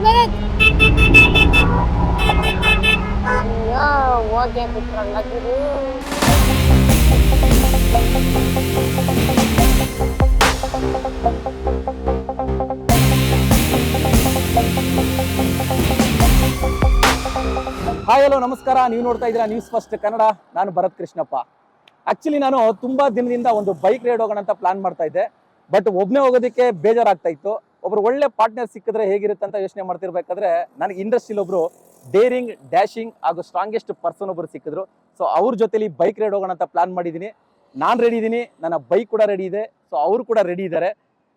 ಭರತ್ ಅಯ್ಯೋ ಹೋಗೆ ಬಿಟ್ರಲ್ಲ ಗುರು. Hi hello ನಮಸ್ಕಾರ. ನೀವು ನೋಡ್ತಾ ಇದ್ದೀರಾ ನ್ಯೂಸ್ ಫಸ್ಟ್ ಕನ್ನಡ. ನಾನು ಭರತ್ ಕೃಷ್ಣಪ್ಪ. ಆಕ್ಚುಲಿ ನಾನು ತುಂಬಾ ದಿನದಿಂದ ಒಂದು ಬೈಕ್ ರೈಡ್ ಹೋಗೋಣ ಅಂತ ಪ್ಲಾನ್ ಮಾಡ್ತಾ ಇದ್ದೆ. ಬಟ್ ಒಬ್ಬನೇ ಹೋಗೋದಕ್ಕೆ ಬೇಜಾರಾಗ್ತಾ ಇತ್ತು. ಒಬ್ರು ಒಳ್ಳೆ ಪಾರ್ಟ್ನರ್ ಸಿಕ್ಕಿದ್ರೆ ಹೇಗಿರುತ್ತೆ ಅಂತ ಯೋಚನೆ ಮಾಡ್ತಿರ್ಬೇಕಾದ್ರೆ ನನಗೆ ಇಂಡಸ್ಟ್ರಿಯಲ್ಲಿ ಒಬ್ರು ಡೇರಿಂಗ್, ಡ್ಯಾಶಿಂಗ್ ಹಾಗೂ ಸ್ಟ್ರಾಂಗೆಸ್ಟ್ ಪರ್ಸನ್ ಒಬ್ರು ಸಿಕ್ಕಿದ್ರು. ಸೊ ಅವ್ರ ಜೊತೆಲಿ ಬೈಕ್ ರೈಡ್ ಹೋಗೋಣ ಅಂತ ಪ್ಲಾನ್ ಮಾಡಿದ್ದೀನಿ. ನಾನು ರೆಡಿ ಇದ್ದೀನಿ, ನನ್ನ ಬೈಕ್ ಕೂಡ ರೆಡಿ ಇದೆ, ಸೊ ಅವರು ಕೂಡ ರೆಡಿ ಇದ್ದಾರೆ.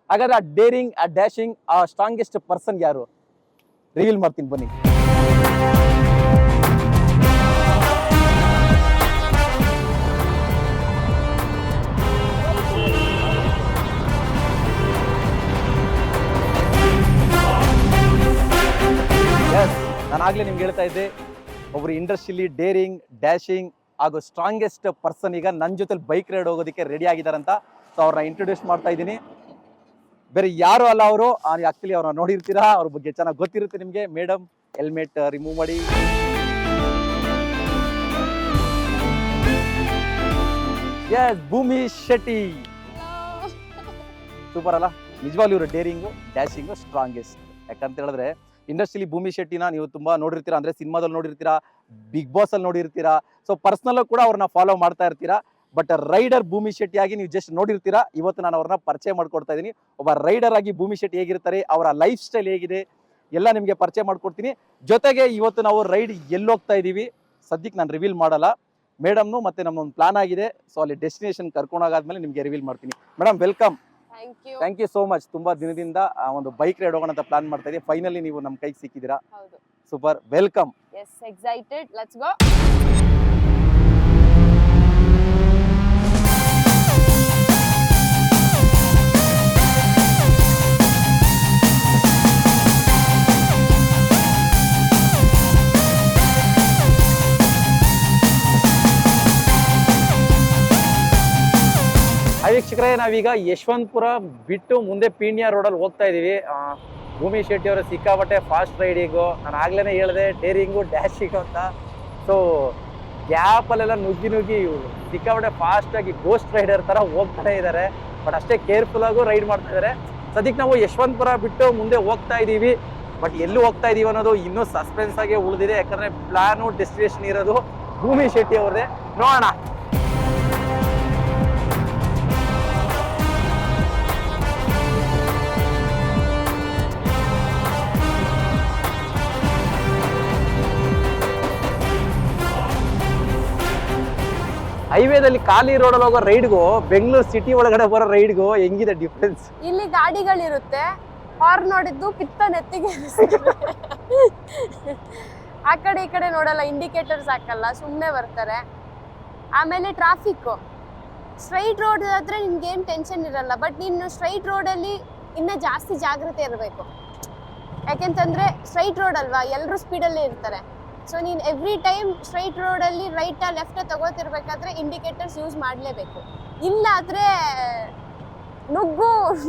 ಹಾಗಾದ್ರೆ ಆ ಡೇರಿಂಗ್, ಆ ಡ್ಯಾಶಿಂಗ್, ಆ ಸ್ಟ್ರಾಂಗೆಸ್ಟ್ ಪರ್ಸನ್ ಯಾರು ರಿವೀಲ್ ಮಾಡ್ತೀನಿ ಬನ್ನಿ. ನಾನಾಗಲೇ ನಿಮ್ಗೆ ಹೇಳ್ತಾ ಇದ್ದೆ, ಒಬ್ರು ಇಂಡಸ್ಟ್ರಿಯಲ್ಲಿ ಡೇರಿಂಗ್, ಡ್ಯಾಶಿಂಗ್ ಹಾಗೂ ಸ್ಟ್ರಾಂಗೆಸ್ಟ್ ಪರ್ಸನ್ ಈಗ ನನ್ನ ಜೊತೆಲಿ ಬೈಕ್ ರೈಡ್ ಹೋಗೋದಕ್ಕೆ ರೆಡಿ ಆಗಿದ್ದಾರಂತ. ಸೊ ಅವ್ರನ್ನ ಇಂಟ್ರೊಡ್ಯೂಸ್ ಮಾಡ್ತಾ ಇದ್ದೀನಿ. ಬೇರೆ ಯಾರು ಅಲ್ಲ ಅವರು. ಆಕ್ಚುಲಿ ಅವ್ರನ್ನ ನೋಡಿರ್ತೀರಾ, ಅವ್ರ ಬಗ್ಗೆ ಚೆನ್ನಾಗಿ ಗೊತ್ತಿರುತ್ತೆ ನಿಮಗೆ. ಮೇಡಮ್, ಹೆಲ್ಮೆಟ್ ರಿಮೂವ್ ಮಾಡಿ. ಎಸ್, ಭೂಮಿ ಶೆಟ್ಟಿ. ಸೂಪರ್ ಅಲ್ಲ? ನಿಜವಾಗ್ಲೂ ಇವರು ಡೇರಿಂಗು, ಡ್ಯಾಶಿಂಗು, ಸ್ಟ್ರಾಂಗೆಸ್ಟ್. ಯಾಕಂತ ಹೇಳಿದ್ರೆ ಇಂಡಸ್ಟ್ರಿಲಿ ಭೂಮಿ ಶೆಟ್ಟಿನ ನೀವು ತುಂಬಾ ನೋಡಿರ್ತೀರಾ, ಅಂದ್ರೆ ಸಿನಿಮಾದಲ್ಲಿ ನೋಡಿರ್ತೀರಾ, ಬಿಗ್ ಬಾಸ್ ಅಲ್ಲಿ ನೋಡಿರ್ತೀರಾ. ಸೊ ಪರ್ಸನಲ್ ಕೂಡ ಅವ್ರನ್ನ ಫಾಲೋ ಮಾಡ್ತಾ ಇರ್ತೀರಾ. ಬಟ್ ರೈಡರ್ ಭೂಮಿ ಶೆಟ್ಟಿ ಆಗಿ ನೀವು ಜಸ್ಟ್ ನೋಡಿರ್ತೀರಾ. ಇವತ್ತು ನಾನು ಅವ್ರನ್ನ ಪರಿಚಯ ಮಾಡ್ಕೊಡ್ತಾ ಇದ್ದೀನಿ. ಒಬ್ಬ ರೈಡರ್ ಆಗಿ ಭೂಮಿ ಶೆಟ್ಟಿ ಹೇಗಿರ್ತಾರೆ, ಅವರ ಲೈಫ್ ಸ್ಟೈಲ್ ಹೇಗಿದೆ ಎಲ್ಲ ನಿಮಗೆ ಪರಿಚಯ ಮಾಡ್ಕೊಡ್ತೀನಿ. ಜೊತೆಗೆ ಇವತ್ತು ನಾವು ರೈಡ್ ಎಲ್ಲಿ ಹೋಗ್ತಾ ಇದೀವಿ ಸದ್ಯಕ್ಕೆ ನಾನು ರಿವೀಲ್ ಮಾಡಲ್ಲ. ಮೇಡಮ್ನು ಮತ್ತೆ ನಮ್ಮೊಂದು ಪ್ಲಾನ್ ಆಗಿದೆ. ಸೊ ಅಲ್ಲಿ ಡೆಸ್ಟಿನೇಷನ್ ಕರ್ಕೊಂಡೋಗಾದ್ಮೇಲೆ ನಿಮಗೆ ರಿವೀಲ್ ಮಾಡ್ತೀನಿ. Madam welcome. Thank you so much. ತುಂಬಾ ದಿನದಿಂದ ಒಂದು ಬೈಕ್ ರೈಡ್ ಹೋಗೋಣ ಅಂತ ಪ್ಲಾನ್ ಮಾಡ್ತಾ ಇದ್ದೀವಿ. ಫೈನಲಿ ನೀವು ನಮ್ಮ ಕೈಗೆ ಸಿಕ್ಕಿದ್ದೀರಾ. Super, welcome. Yes, excited. Let's go. ವೀಕ್ಷಕರೇ, ನಾವೀಗ ಯಶವಂತಪುರ ಬಿಟ್ಟು ಮುಂದೆ ಪೀಣ್ಯ ರೋಡಲ್ಲಿ ಹೋಗ್ತಾ ಇದೀವಿ. ಭೂಮಿ ಶೆಟ್ಟಿ ಅವರು ಸಿಕ್ಕಾಪಟ್ಟೆ ಫಾಸ್ಟ್ ರೈಡಿಂಗು, ನಾನು ಆಗ್ಲೇ ಹೇಳಿದೆ ಡೇರಿಂಗು, ಡ್ಯಾಶಿಂಗು ಅಂತ. ಸೊ ಗ್ಯಾಪಲ್ಲೆಲ್ಲ ನುಗ್ಗಿ ಸಿಕ್ಕಾಪಟ್ಟೆ ಫಾಸ್ಟ್ ಆಗಿ ಗೋಸ್ಟ್ ರೈಡರ್ ತರ ಹೋಗ್ತಾನೆ ಇದ್ದಾರೆ. ಬಟ್ ಅಷ್ಟೇ ಕೇರ್ಫುಲ್ ಆಗು ರೈಡ್ ಮಾಡ್ತಾ ಇದ್ದಾರೆ. ಸದ್ಯಕ್ಕೆ ನಾವು ಯಶವಂತಪುರ ಬಿಟ್ಟು ಮುಂದೆ ಹೋಗ್ತಾ ಇದೀವಿ. ಬಟ್ ಎಲ್ಲಿ ಹೋಗ್ತಾ ಇದೀವಿ ಅನ್ನೋದು ಇನ್ನೂ ಸಸ್ಪೆನ್ಸ್ ಆಗಿ ಉಳಿದಿದೆ. ಯಾಕಂದ್ರೆ ಪ್ಲಾನು, ಡೆಸ್ಟಿನೇಷನ್ ಇರೋದು ಭೂಮಿ ಶೆಟ್ಟಿ ಅವ್ರದೇ. ನೋಡೋಣ. ಹೈವೇದಲ್ಲಿ ಖಾಲಿ ರೋಡಲ್ಲಿ ಹೋಗೋ ರೈಡ್ಗೂ ಬೆಂಗಳೂರು ಸಿಟಿ ಒಳಗಡೆ ಬರೋ ರೈಡ್ಗೂ ಹೆಂಗಿದೆ ಡಿಫ್ರೆನ್ಸ್? ಇಲ್ಲಿ ಗಾಡಿಗಳಿರುತ್ತೆ, ಹಾರ್ನ್ ನೋಡಿದ್ದು ಪಿತ್ತ ನೆತ್ತಿಗೆ ಆ ಕಡೆ ಈ ಕಡೆ ನೋಡಲ್ಲ, ಇಂಡಿಕೇಟರ್ಸ್ ಹಾಕಲ್ಲ, ಸುಮ್ಮನೆ ಬರ್ತಾರೆ. ಆಮೇಲೆ ಟ್ರಾಫಿಕ್. ಸ್ಟ್ರೈಟ್ ರೋಡ್ ಆದ್ರೆ ನಿನ್ಗೇನು ಟೆನ್ಷನ್ ಇರಲ್ಲ. ಬಟ್ ನೀನು ಸ್ಟ್ರೈಟ್ ರೋಡಲ್ಲಿ ಇನ್ನೂ ಜಾಸ್ತಿ ಜಾಗ್ರತೆ ಇರಬೇಕು. ಯಾಕೆಂತಂದ್ರೆ ಸ್ಟ್ರೈಟ್ ರೋಡ್ ಅಲ್ವಾ, ಎಲ್ಲರೂ ಸ್ಪೀಡಲ್ಲೇ ಇರ್ತಾರೆ. ಸೊ ನೀನು ಎವ್ರಿ ಟೈಮ್ ಸ್ಟ್ರೈಟ್ ರೋಡಲ್ಲಿ ರೈಟ ಲೆಫ್ಟ್ ತಗೋತಿರ್ಬೇಕಾದ್ರೆ ಇಂಡಿಕೇಟರ್ಸ್ ಯೂಸ್ ಮಾಡಲೇಬೇಕು. ಇಲ್ಲ ಆದರೆ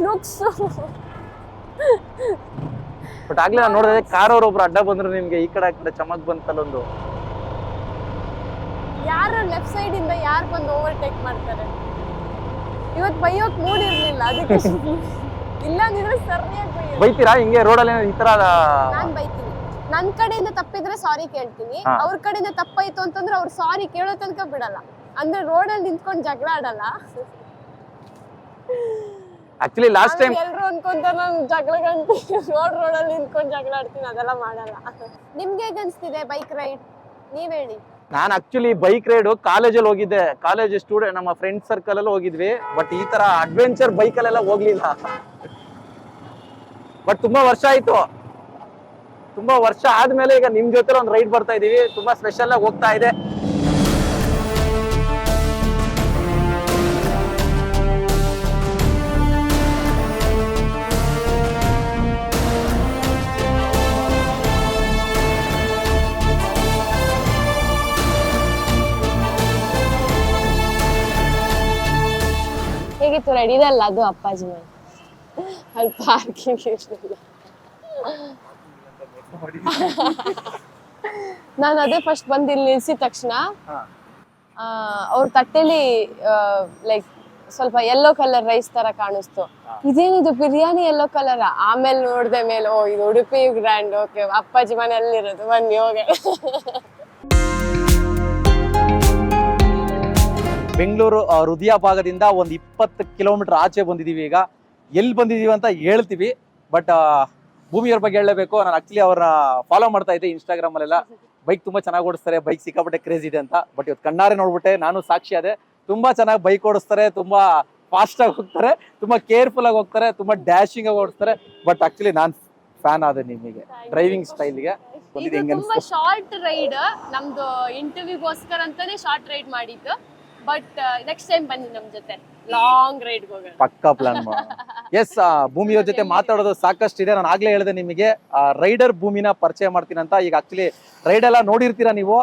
ನುಗ್ಸು. ಬಟ್ ಆಗ್ಲೇ ನಾನು ನೋಡಿದ್ರೆ ಕಾರ್ ಅವ್ರು ಒಬ್ರು ಅಡ್ಡ ಬಂದ್ರು ನಿಮ್ಗೆ ಈ ಕಡೆ ಆ ಕಡೆ ಚಮಕ್ ಬಂತಲ್ಲೊಂದು. ಯಾರು ಲೆಫ್ಟ್ ಸೈಡ್ ಇಂದ ಯಾರು ಬಂದು ಓವರ್ಟೇಕ್ ಮಾಡ್ತಾರೆ? ಇವತ್ತು ಬೈಯೋಕ್ ಮೂಡ್ ಇರ್ಲಿಲ್ಲ, ಅದಕ್ಕೆ ಇಲ್ಲ ಅಂದ್ರೆ ಸರಿಯಾಗಿ ಬೈತೀರಾ ಹಿಂಗೆ ರೋಡಲ್ಲಿ ಈ ತರ? ನಾನು ಬೈತೀನಿ. ನನ್ ಕಡೆಯಿಂದ ತಪ್ಪಿದ್ರೆ ಸಾರಿ ಕೇಳ್ತೀನಿ, ಅವ್ರ ಕಡೆಯಿಂದ ತಪ್ಪಾಯ್ತು ಅಂತಂದ್ರೆ ಅವ್ರು ಸಾರಿ ಕೇಳೋ ತನಕ ಬಿಡಲ್ಲ. ಅಂದ್ರೆ ರೋಡಲ್ಲಿ ನಿಂತ್ಕೊಂಡು ಜಗಳ ಆಡಲ್ಲ. ಆಕ್ಚುಲಿ ಲಾಸ್ಟ್ ಟೈಮ್ ಎಲ್ರು ಅನ್ಕೊಂತಾರೆ ನಾನು ಜಗಳ ಗಂಟೆ ರೋಡಲ್ಲಿ ನಿಂತ್ಕೊಂಡು ಜಗಳ ಆಡ್ತೀನಿ, ಅದೆಲ್ಲ ಮಾಡಲ್ಲ. ನಿಮ್ಗೆ ಹೇಗೆ ಅನ್ಸ್ತಿದೆ ಬೈಕ್ ರೈಡ್? ನೀವ್ ಹೇಳಿ. ನಾನು ಆಕ್ಚುಲಿ ಬೈಕ್ ರೈಡ್ ಕಾಲೇಜಲ್ಲಿ ಹೋಗಿದ್ದೆ. ಕಾಲೇಜ್ ಸ್ಟೂಡೆಂಟ್ ನಮ್ಮ ಫ್ರೆಂಡ್ ಸರ್ಕಲ್ ಅಲ್ಲಿ ಹೋಗಿದ್ವಿ. ಬಟ್ ಈ ತರ ಅಡ್ವೆಂಚರ್ ಬೈಕಲ್ಲೆಲ್ಲ ಹೋಗ್ಲಿಲ್ಲ. ಬಟ್ ತುಂಬಾ ವರ್ಷ ಆಯ್ತು. ತುಂಬಾ ವರ್ಷ ಆದ್ಮೇಲೆ ಈಗ ನಿಮ್ ಜೊತೆ ಒಂದು ರೈಡ್ ಬರ್ತಾ ಇದೀವಿ. ತುಂಬಾ ಸ್ಪೆಷಲ್ ಆಗಿ ಹೋಗ್ತಾ ಇದೆ. ಹೇಗಿತ್ತು ರೈಡ್? ಇದಲ್ಲ ಅದು ಅಪ್ಪಾಜಿ ಮನೆ, ಅಲ್ಲಿ ಪಾರ್ಕಿಂಗ್ ಇಷ್ಟಲ್ಲ. ನಾನು ಅದೇ ಫಸ್ಟ್ ಬಂದು ಇಲ್ಲಿ ನಿಲ್ಸಿದ ತಕ್ಷಣ ಹಾ. ಅವ್ರ ತಟ್ಟೆಲಿ ಲೈಕ್ ಸ್ವಲ್ಪ ಯೆಲ್ಲೋ ಕಲರ್ ರೈಸ್ ತರ ಕಾಣಿಸ್ತು. ಇದೇನಿದು ಬಿರಿಯಾನಿ ಯೆಲ್ಲೋ ಕಲರ್? ಆಮೇಲೆ ನೋಡ್ದೆ ಮೇಲೆ, ಓ ಇದು ಉಡುಪಿ ಗ್ರ್ಯಾಂಡ್, ಓಕೆ ಅಪ್ಪಾಜಿ ಮನೆಯಲ್ಲಿರೋದು, ಬನ್ನಿ ಹೋಗ. ಬೆಂಗಳೂರು ಹೃದಯ ಭಾಗದಿಂದ ಒಂದು 20 ಕಿಲೋಮೀಟರ್ ಆಚೆ ಬಂದಿದೀವಿ. ಈಗ ಎಲ್ಲಿ ಬಂದಿದೀವಿ ಅಂತ ಹೇಳ್ತೀವಿ, ಬಟ್ ಭೂಮಿಯವ್ರ ಬಗ್ಗೆ ಹೇಳಲೇಬೇಕು. ನಾನು ಆಕ್ಚುಲಿ ಅವ್ರನ್ನ ಫಾಲೋ ಮಾಡ್ತಾ ಇದ್ದೆ ಇನ್ಸ್ಟಾಗ್ರಾಮ್ ಅಲ್ಲೆಲ್ಲ. ಬೈಕ್ ತುಂಬಾ ಚೆನ್ನಾಗಿ ಓಡಿಸ್ತಾರೆ, ಬೈಕ್ ಸಿಕ್ಕಾಪಟ್ಟೆ ಕ್ರೇಜ್ ಇದೆ ಅಂತ. ಬಟ್ ಇವತ್ತು ಕಣ್ಣಾರೆ ನೋಡ್ಬಿಟ್ಟೆ, ನಾನು ಸಾಕ್ಷಿ ಅದೇ. ತುಂಬಾ ಚೆನ್ನಾಗಿ ಬೈಕ್ ಓಡಿಸ್ತಾರೆ, ತುಂಬಾ ಫಾಸ್ಟ್ ಆಗಿ ಹೋಗ್ತಾರೆ, ತುಂಬಾ ಕೇರ್ಫುಲ್ ಆಗಿ ಹೋಗ್ತಾರೆ, ತುಂಬಾ ಡ್ಯಾಶಿಂಗ್ ಆಗಿ ಓಡಿಸ್ತಾರೆ. ಬಟ್ ಆಕ್ಚುಲಿ ನಾನ್ ಫ್ಯಾನ್ ಆದೆ ನಿಮಗೆ ಡ್ರೈವಿಂಗ್ ಸ್ಟೈಲ್ಗೆ. ಇದು ತುಂಬಾ ಶಾರ್ಟ್ ರೈಡ್, ನಮ್ದು ಇಂಟರ್ವ್ಯೂಗೋಸ್ಕರ ಅಂತಾನೆ ಶಾರ್ಟ್ ರೈಡ್ ಮಾಡಿದ್ದು. ಬಟ್ ನೆಕ್ಸ್ಟ್ ಟೈಮ್ ಬನ್ನಿ ನಮ್ ಜೊತೆ ಲಾಂಗ್ ರೈಡ್ ಹೋಗೋಣ. ಪಕ್ಕಾ ಪ್ಲಾನ್. ಎಸ್, ಭೂಮಿಯವ್ರ ಜೊತೆ ಮಾತಾಡೋದು ಸಾಕಷ್ಟು ಇದೆ. ನಾನು ಆಗ್ಲೇ ಹೇಳಿದೆ ನಿಮಗೆ ರೈಡರ್ ಭೂಮಿನ ಪರಿಚಯ ಮಾಡ್ತೀನಿ ಅಂತ. ಈಗ ಆಕ್ಚುಲಿ ರೈಡ್ ಎಲ್ಲ ನೋಡಿರ್ತೀರಾ ನೀವು.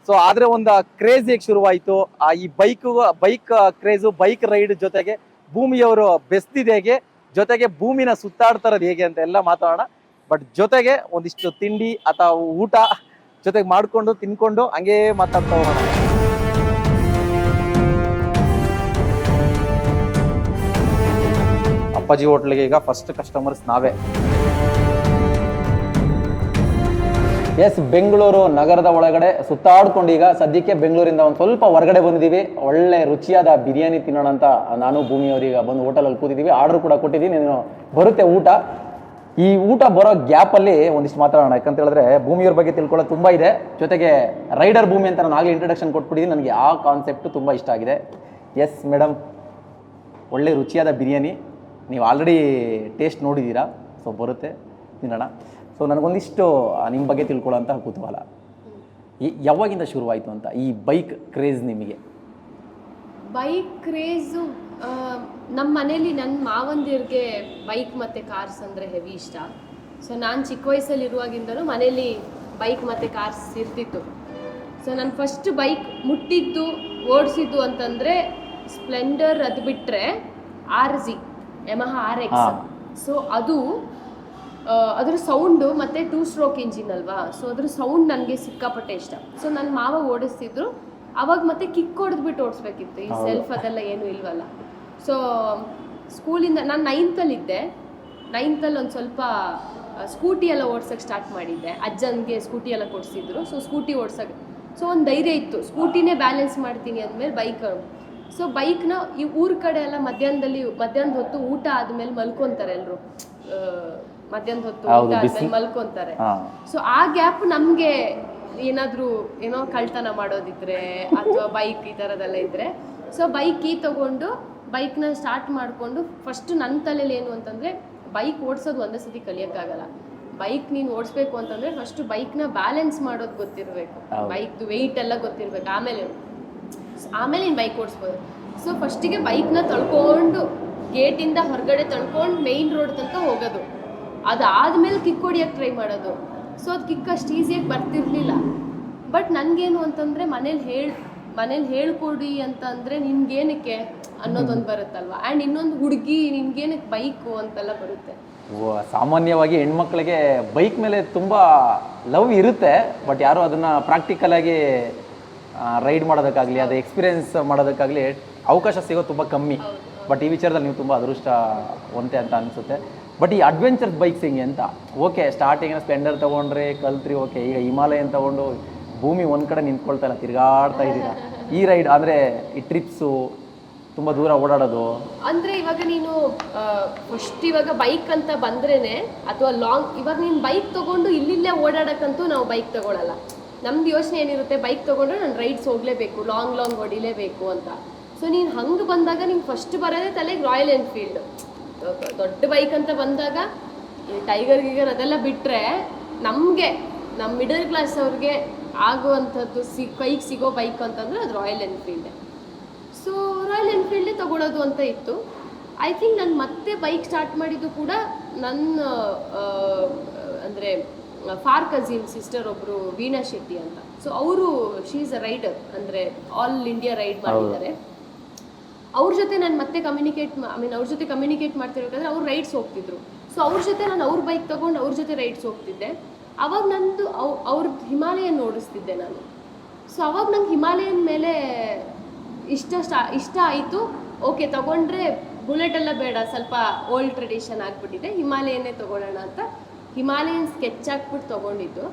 ಸೊ ಆದ್ರೆ ಒಂದು ಕ್ರೇಜ್ ಹೇಗೆ ಶುರುವಾಯಿತು, ಈ ಬೈಕ್ ಕ್ರೇಜು, ಬೈಕ್ ರೈಡ್ ಜೊತೆಗೆ ಭೂಮಿಯವರು ಬೆಸ್ತಿದೆ ಹೇಗೆ, ಜೊತೆಗೆ ಭೂಮಿನ ಸುತ್ತಾಡ್ತಾರದು ಹೇಗೆ ಅಂತ ಎಲ್ಲ ಮಾತಾಡೋಣ. ಬಟ್ ಜೊತೆಗೆ ಒಂದಿಷ್ಟು ತಿಂಡಿ ಅಥವಾ ಊಟ ಜೊತೆಗೆ ಮಾಡ್ಕೊಂಡು ತಿನ್ಕೊಂಡು ಹಂಗೇ ಮಾತಾಡ್ತಾ ಹೋಗೋಣ. ಅಪ್ಪಾಜಿ ಹೋಟ್ಲಿಗೆ ಈಗ ಫಸ್ಟ್ ಕಸ್ಟಮರ್ಸ್ ನಾವೇ. ಎಸ್, ಬೆಂಗಳೂರು ನಗರದ ಒಳಗಡೆ ಸುತ್ತಾಡ್ಕೊಂಡು ಈಗ ಸದ್ಯಕ್ಕೆ ಬೆಂಗಳೂರಿಂದ ಒಂದು ಸ್ವಲ್ಪ ಹೊರಗಡೆ ಬಂದಿದ್ದೀವಿ. ಒಳ್ಳೆ ರುಚಿಯಾದ ಬಿರಿಯಾನಿ ತಿನ್ನೋಣ ಅಂತ ನಾನು ಭೂಮಿಯವರೀಗ ಬಂದು ಹೋಟೆಲಲ್ಲಿ ಕೂತಿದ್ದೀವಿ. ಆರ್ಡರ್ ಕೂಡ ಕೊಟ್ಟಿದ್ದೀನಿ, ಬರುತ್ತೆ ಊಟ. ಈ ಊಟ ಬರೋ ಗ್ಯಾಪಲ್ಲಿ ಒಂದಿಷ್ಟು ಮಾತಾಡೋಣ. ಯಾಕಂತ ಹೇಳಿದ್ರೆ ಭೂಮಿಯವ್ರ ಬಗ್ಗೆ ತಿಳ್ಕೊಳ್ಳೋದು ತುಂಬ ಇದೆ. ಜೊತೆಗೆ ರೈಡರ್ ಭೂಮಿ ಅಂತ ನಾನು ಆಗಲೇ ಇಂಟ್ರಡಕ್ಷನ್ ಕೊಟ್ಬಿಟ್ಟಿದ್ದೀನಿ. ನನಗೆ ಆ ಕಾನ್ಸೆಪ್ಟು ತುಂಬ ಇಷ್ಟ ಆಗಿದೆ. ಎಸ್ ಮೇಡಮ್, ಒಳ್ಳೆ ರುಚಿಯಾದ ಬಿರಿಯಾನಿ ನೀವು ಆಲ್ರೆಡಿ ಟೇಸ್ಟ್ ನೋಡಿದ್ದೀರಾ. ಸೊ ಬರುತ್ತೆ, ತಿನ್ನೋಣ. ಸೊ ನನಗೊಂದಿಷ್ಟು ನಿಮ್ಮ ಬಗ್ಗೆ ತಿಳ್ಕೊಳ್ಳೋಂಥ ಕುತೂಹಲ. ಯಾವಾಗಿಂದ ಶುರುವಾಯಿತು ಅಂತ ಈ ಬೈಕ್ ಕ್ರೇಜ್ ನಿಮಗೆ? ಬೈಕ್ ಕ್ರೇಜು ನಮ್ಮ ಮನೇಲಿ ನನ್ನ ಮಾವಂದಿರಿಗೆ ಬೈಕ್ ಮತ್ತು ಕಾರ್ಸ್ ಅಂದರೆ ಹೆವಿ ಇಷ್ಟ. ಸೊ ನಾನು ಚಿಕ್ಕ ವಯಸ್ಸಲ್ಲಿರುವಾಗಿಂದಲೂ ಮನೇಲಿ ಬೈಕ್ ಮತ್ತು ಕಾರ್ಸ್ ಇರ್ತಿತ್ತು. ಸೊ ನಾನು ಫಸ್ಟ್ ಬೈಕ್ ಮುಟ್ಟಿದ್ದು ಓಡಿಸಿದ್ದು ಅಂತಂದರೆ ಸ್ಪ್ಲೆಂಡರ್, ಅದು ಬಿಟ್ಟರೆ RZ ಯಮಹ RX. ಸೊ ಅದು ಅದ್ರ ಸೌಂಡು ಮತ್ತು 2 ಸ್ಟ್ರೋಕ್ ಇಂಜಿನ್ ಅಲ್ವಾ, ಸೊ ಅದ್ರ ಸೌಂಡ್ ನನಗೆ ಸಿಕ್ಕಾಪಟ್ಟೆ ಇಷ್ಟ. ಸೊ ನನ್ನ ಮಾವ ಓಡಿಸ್ತಿದ್ರು ಅವಾಗ, ಮತ್ತೆ ಕಿಕ್ ಹೊಡೆದ್ಬಿಟ್ಟು ಓಡಿಸ್ಬೇಕಿತ್ತು, ಈ ಸೆಲ್ಫ್ ಅದೆಲ್ಲ ಏನೂ ಇಲ್ವಲ್ಲ. ಸೊ ಸ್ಕೂಲಿಂದ ನಾನು 9th ಒಂದು ಸ್ವಲ್ಪ ಸ್ಕೂಟಿ ಎಲ್ಲ ಓಡ್ಸೋಕ್ಕೆ ಸ್ಟಾರ್ಟ್ ಮಾಡಿದ್ದೆ. ಅಜ್ಜನಿಗೆ ಸ್ಕೂಟಿ ಎಲ್ಲ ಕೊಡಿಸಿದ್ರು. ಸೊ ಸ್ಕೂಟಿ ಓಡ್ಸೋಕ್ಕೆ ಸೊ ಒಂದು ಧೈರ್ಯ ಇತ್ತು, ಸ್ಕೂಟಿನೇ ಬ್ಯಾಲೆನ್ಸ್ ಮಾಡ್ತೀನಿ ಅಂದಮೇಲೆ ಬೈಕ್. ಸೊ ಬೈಕ್ನ ಈ ಊರ ಕಡೆ ಎಲ್ಲ ಮಧ್ಯಾಹ್ನದ ಹೊತ್ತು ಊಟ ಆದಮೇಲೆ ಮಲ್ಕೊತಾರೆ ಎಲ್ಲರೂ. ಮಧ್ಯಾಹ್ನದ ಹೊತ್ತು ಊಟ ಆದ್ಮೇಲೆ ಮಲ್ಕೊಂತಾರೆ. ಸೊ ಆ ಗ್ಯಾಪ್ ನಮಗೆ ಏನೋ ಕಳ್ತನ ಮಾಡೋದಿದ್ರೆ ಅಥವಾ ಬೈಕ್ ಈ ಥರದೆಲ್ಲ ಇದ್ರೆ, ಸೊ ಬೈಕ್ ಕೀ ತಗೊಂಡು ಬೈಕ್ನ ಸ್ಟಾರ್ಟ್ ಮಾಡಿಕೊಂಡು ಫಸ್ಟ್ ನನ್ನ ತಲೆಯಲ್ಲಿ ಏನು ಅಂತಂದರೆ, ಬೈಕ್ ಓಡಿಸೋದು ಒಂದೇ ಸತಿ ಕಲಿಯೋಕ್ಕಾಗಲ್ಲ. ಬೈಕ್ ನೀನು ಓಡಿಸ್ಬೇಕು ಅಂತಂದರೆ ಫಸ್ಟ್ ಬೈಕ್ನ ಬ್ಯಾಲೆನ್ಸ್ ಮಾಡೋದು ಗೊತ್ತಿರಬೇಕು, ಬೈಕ್ದು ವೆಯ್ಟ್ ಎಲ್ಲ ಗೊತ್ತಿರಬೇಕು, ಆಮೇಲೆ ನೀನು ಬೈಕ್ ಓಡಿಸ್ಬೋದು. ಸೊ ಫಸ್ಟಿಗೆ ಬೈಕ್ನ ತಳ್ಕೊಂಡು ಗೇಟಿಂದ ಹೊರಗಡೆ ತಳ್ಕೊಂಡು ಮೇಯ್ನ್ ರೋಡ್ ತನಕ ಹೋಗೋದು, ಅದಾದಮೇಲೆ ಕಿಕ್ ಹೊಡಿಯೋಕ್ಕೆ ಟ್ರೈ ಮಾಡೋದು. ಸೊ ಅದು ಕಿಕ್ ಅಷ್ಟು ಈಸಿಯಾಗಿ ಬರ್ತಿರ್ಲಿಲ್ಲ. ಬಟ್ ನನಗೇನು ಅಂತಂದರೆ ಮನೇಲಿ ಹೇಳ್ಕೊಡಿ ಅಂತಂದರೆ ನಿನ್ಗೇನಕ್ಕೆ ಅನ್ನೋದೊಂದು ಬರುತ್ತಲ್ವ. ಆ್ಯಂಡ್ ಇನ್ನೊಂದು ಹುಡುಗಿ ನಿನ್ಗೇನಕ್ಕೆ ಬೈಕು ಅಂತೆಲ್ಲ ಬರುತ್ತೆ. ಸಾಮಾನ್ಯವಾಗಿ ಹೆಣ್ಮಕ್ಳಿಗೆ ಬೈಕ್ ಮೇಲೆ ತುಂಬ ಲವ್ ಇರುತ್ತೆ, ಬಟ್ ಯಾರು ಅದನ್ನು ಪ್ರಾಕ್ಟಿಕಲಾಗಿ ರೈಡ್ ಮಾಡೋದಕ್ಕಾಗಲಿ, ಅದು ಎಕ್ಸ್ಪೀರಿಯೆನ್ಸ್ ಮಾಡೋದಕ್ಕಾಗಲಿ ಅವಕಾಶ ಸಿಗೋದು ತುಂಬ ಕಮ್ಮಿ. ಬಟ್ ಈ ವಿಚಾರದಲ್ಲಿ ನೀವು ತುಂಬ ಅದೃಷ್ಟವಂತೆ ಅಂತ ಅನಿಸುತ್ತೆ. ಬಟ್ ಈ ಅಡ್ವೆಂಚರ್ ಬೈಕ್ಸ್ ಹೆಂಗೆ ಅಂತ, ಓಕೆ ಸ್ಟಾರ್ಟಿಂಗಿನ ಸ್ಪ್ಲೆಂಡರ್ ತೊಗೊಂಡ್ರೆ ಕಲ್ತ್ರಿ, ಓಕೆ ಈಗ ಹಿಮಾಲಯನ್ ತೊಗೊಂಡು ಭೂಮಿ ಒಂದು ಕಡೆ ನಿಂತ್ಕೊಳ್ತಾ ಇಲ್ಲ, ತಿರುಗಾಡ್ತಾ ಇದ್ದೀರಾ. ಈ ರೈಡ್ ಅಂದರೆ ಈ ಟ್ರಿಪ್ಸು, ತುಂಬ ದೂರ ಓಡಾಡೋದು ಅಂದರೆ ಇವಾಗ ನೀನು ಫಸ್ಟ್ ಇವಾಗ ಬೈಕ್ ಅಂತ ಬಂದ್ರೇ ಅಥವಾ ಲಾಂಗ್, ಇವಾಗ ನೀನು ಬೈಕ್ ತೊಗೊಂಡು ಇಲ್ಲಿಲ್ಲೇ ಓಡಾಡೋಕ್ಕಂತೂ ನಾವು ಬೈಕ್ ತೊಗೊಳಲ್ಲ. ನಮ್ದು ಯೋಚನೆ ಏನಿರುತ್ತೆ, ಬೈಕ್ ತೊಗೊಂಡ್ರೆ ನಾನು ರೈಡ್ಸ್ ಹೋಗಲೇಬೇಕು, ಲಾಂಗ್ ಹೊಡಿಲೇಬೇಕು ಅಂತ. ಸೊ ನೀನು ಹಂಗೆ ಬಂದಾಗ ನಿಂಗೆ ಫಸ್ಟ್ ಬರೋದೇ ತಲೆಗೆ ರಾಯಲ್ ಎನ್ಫೀಲ್ಡ್. ದೊಡ್ಡ ಬೈಕ್ ಅಂತ ಬಂದಾಗ ಈ ಟೈಗರ್ ಅದೆಲ್ಲ ಬಿಟ್ಟರೆ ನಮಗೆ ನಮ್ಮ ಮಿಡಲ್ ಕ್ಲಾಸ್ ಅವ್ರಿಗೆ ಆಗುವಂಥದ್ದು ಕೈಗೆ ಸಿಗೋ ಬೈಕ್ ಅಂತಂದರೆ ಅದು ರಾಯಲ್ ಎನ್ಫೀಲ್ಡ್. ಸೊ ರಾಯಲ್ ಎನ್ಫೀಲ್ಡೇ ತೊಗೊಳೋದು ಅಂತ ಇತ್ತು. ಐ ಥಿಂಕ್ ನಾನು ಮತ್ತೆ ಬೈಕ್ ಸ್ಟಾರ್ಟ್ ಮಾಡಿದ್ದು ಕೂಡ ನನ್ನ ಅಂದರೆ ಫಾರ್ ಕಸಿನ್ ಸಿಸ್ಟರ್ ಒಬ್ಬರು ವೀಣಾ ಶೆಟ್ಟಿ ಅಂತ. ಸೊ ಅವರು ಶಿ ಈಸ್ ಅ ರೈಡರ್, ಅಂದರೆ ಆಲ್ ಇಂಡಿಯಾ ರೈಡ್ ಮಾಡಿದ್ದಾರೆ. ಅವ್ರ ಜೊತೆ ನಾನು ಮತ್ತೆ ಅವ್ರ ಜೊತೆ ಕಮ್ಯುನಿಕೇಟ್ ಮಾಡ್ತಿರ್ಬೇಕಾದ್ರೆ ಅವ್ರು ರೈಡ್ಸ್ ಹೋಗ್ತಿದ್ರು. ಸೊ ಅವ್ರ ಜೊತೆ ನಾನು ಅವ್ರ ಬೈಕ್ ತೊಗೊಂಡು ಅವ್ರ ಜೊತೆ ರೈಡ್ಸ್ ಹೋಗ್ತಿದ್ದೆ. ಅವಾಗ ನಂದು ಅವ್ರದ್ದು ಹಿಮಾಲಯನ್ ಓಡಿಸ್ತಿದ್ದೆ ನಾನು. ಸೊ ಅವಾಗ ನಂಗೆ ಹಿಮಾಲಯನ್ ಮೇಲೆ ಇಷ್ಟ ಆಯಿತು. ಓಕೆ ತಗೊಂಡ್ರೆ ಬುಲೆಟ್ ಎಲ್ಲ ಬೇಡ, ಸ್ವಲ್ಪ ಓಲ್ಡ್ ಟ್ರೆಡಿಷನ್ ಆಗಿಬಿಟ್ಟಿದೆ, ಹಿಮಾಲಯನ್ನೇ ತೊಗೊಳ್ಳೋಣ ಅಂತ ಹಿಮಾಲಯನ್ ಸ್ಕೆಚ್ ಹಾಕ್ಬಿಟ್ಟು ತೊಗೊಂಡಿದ್ದು.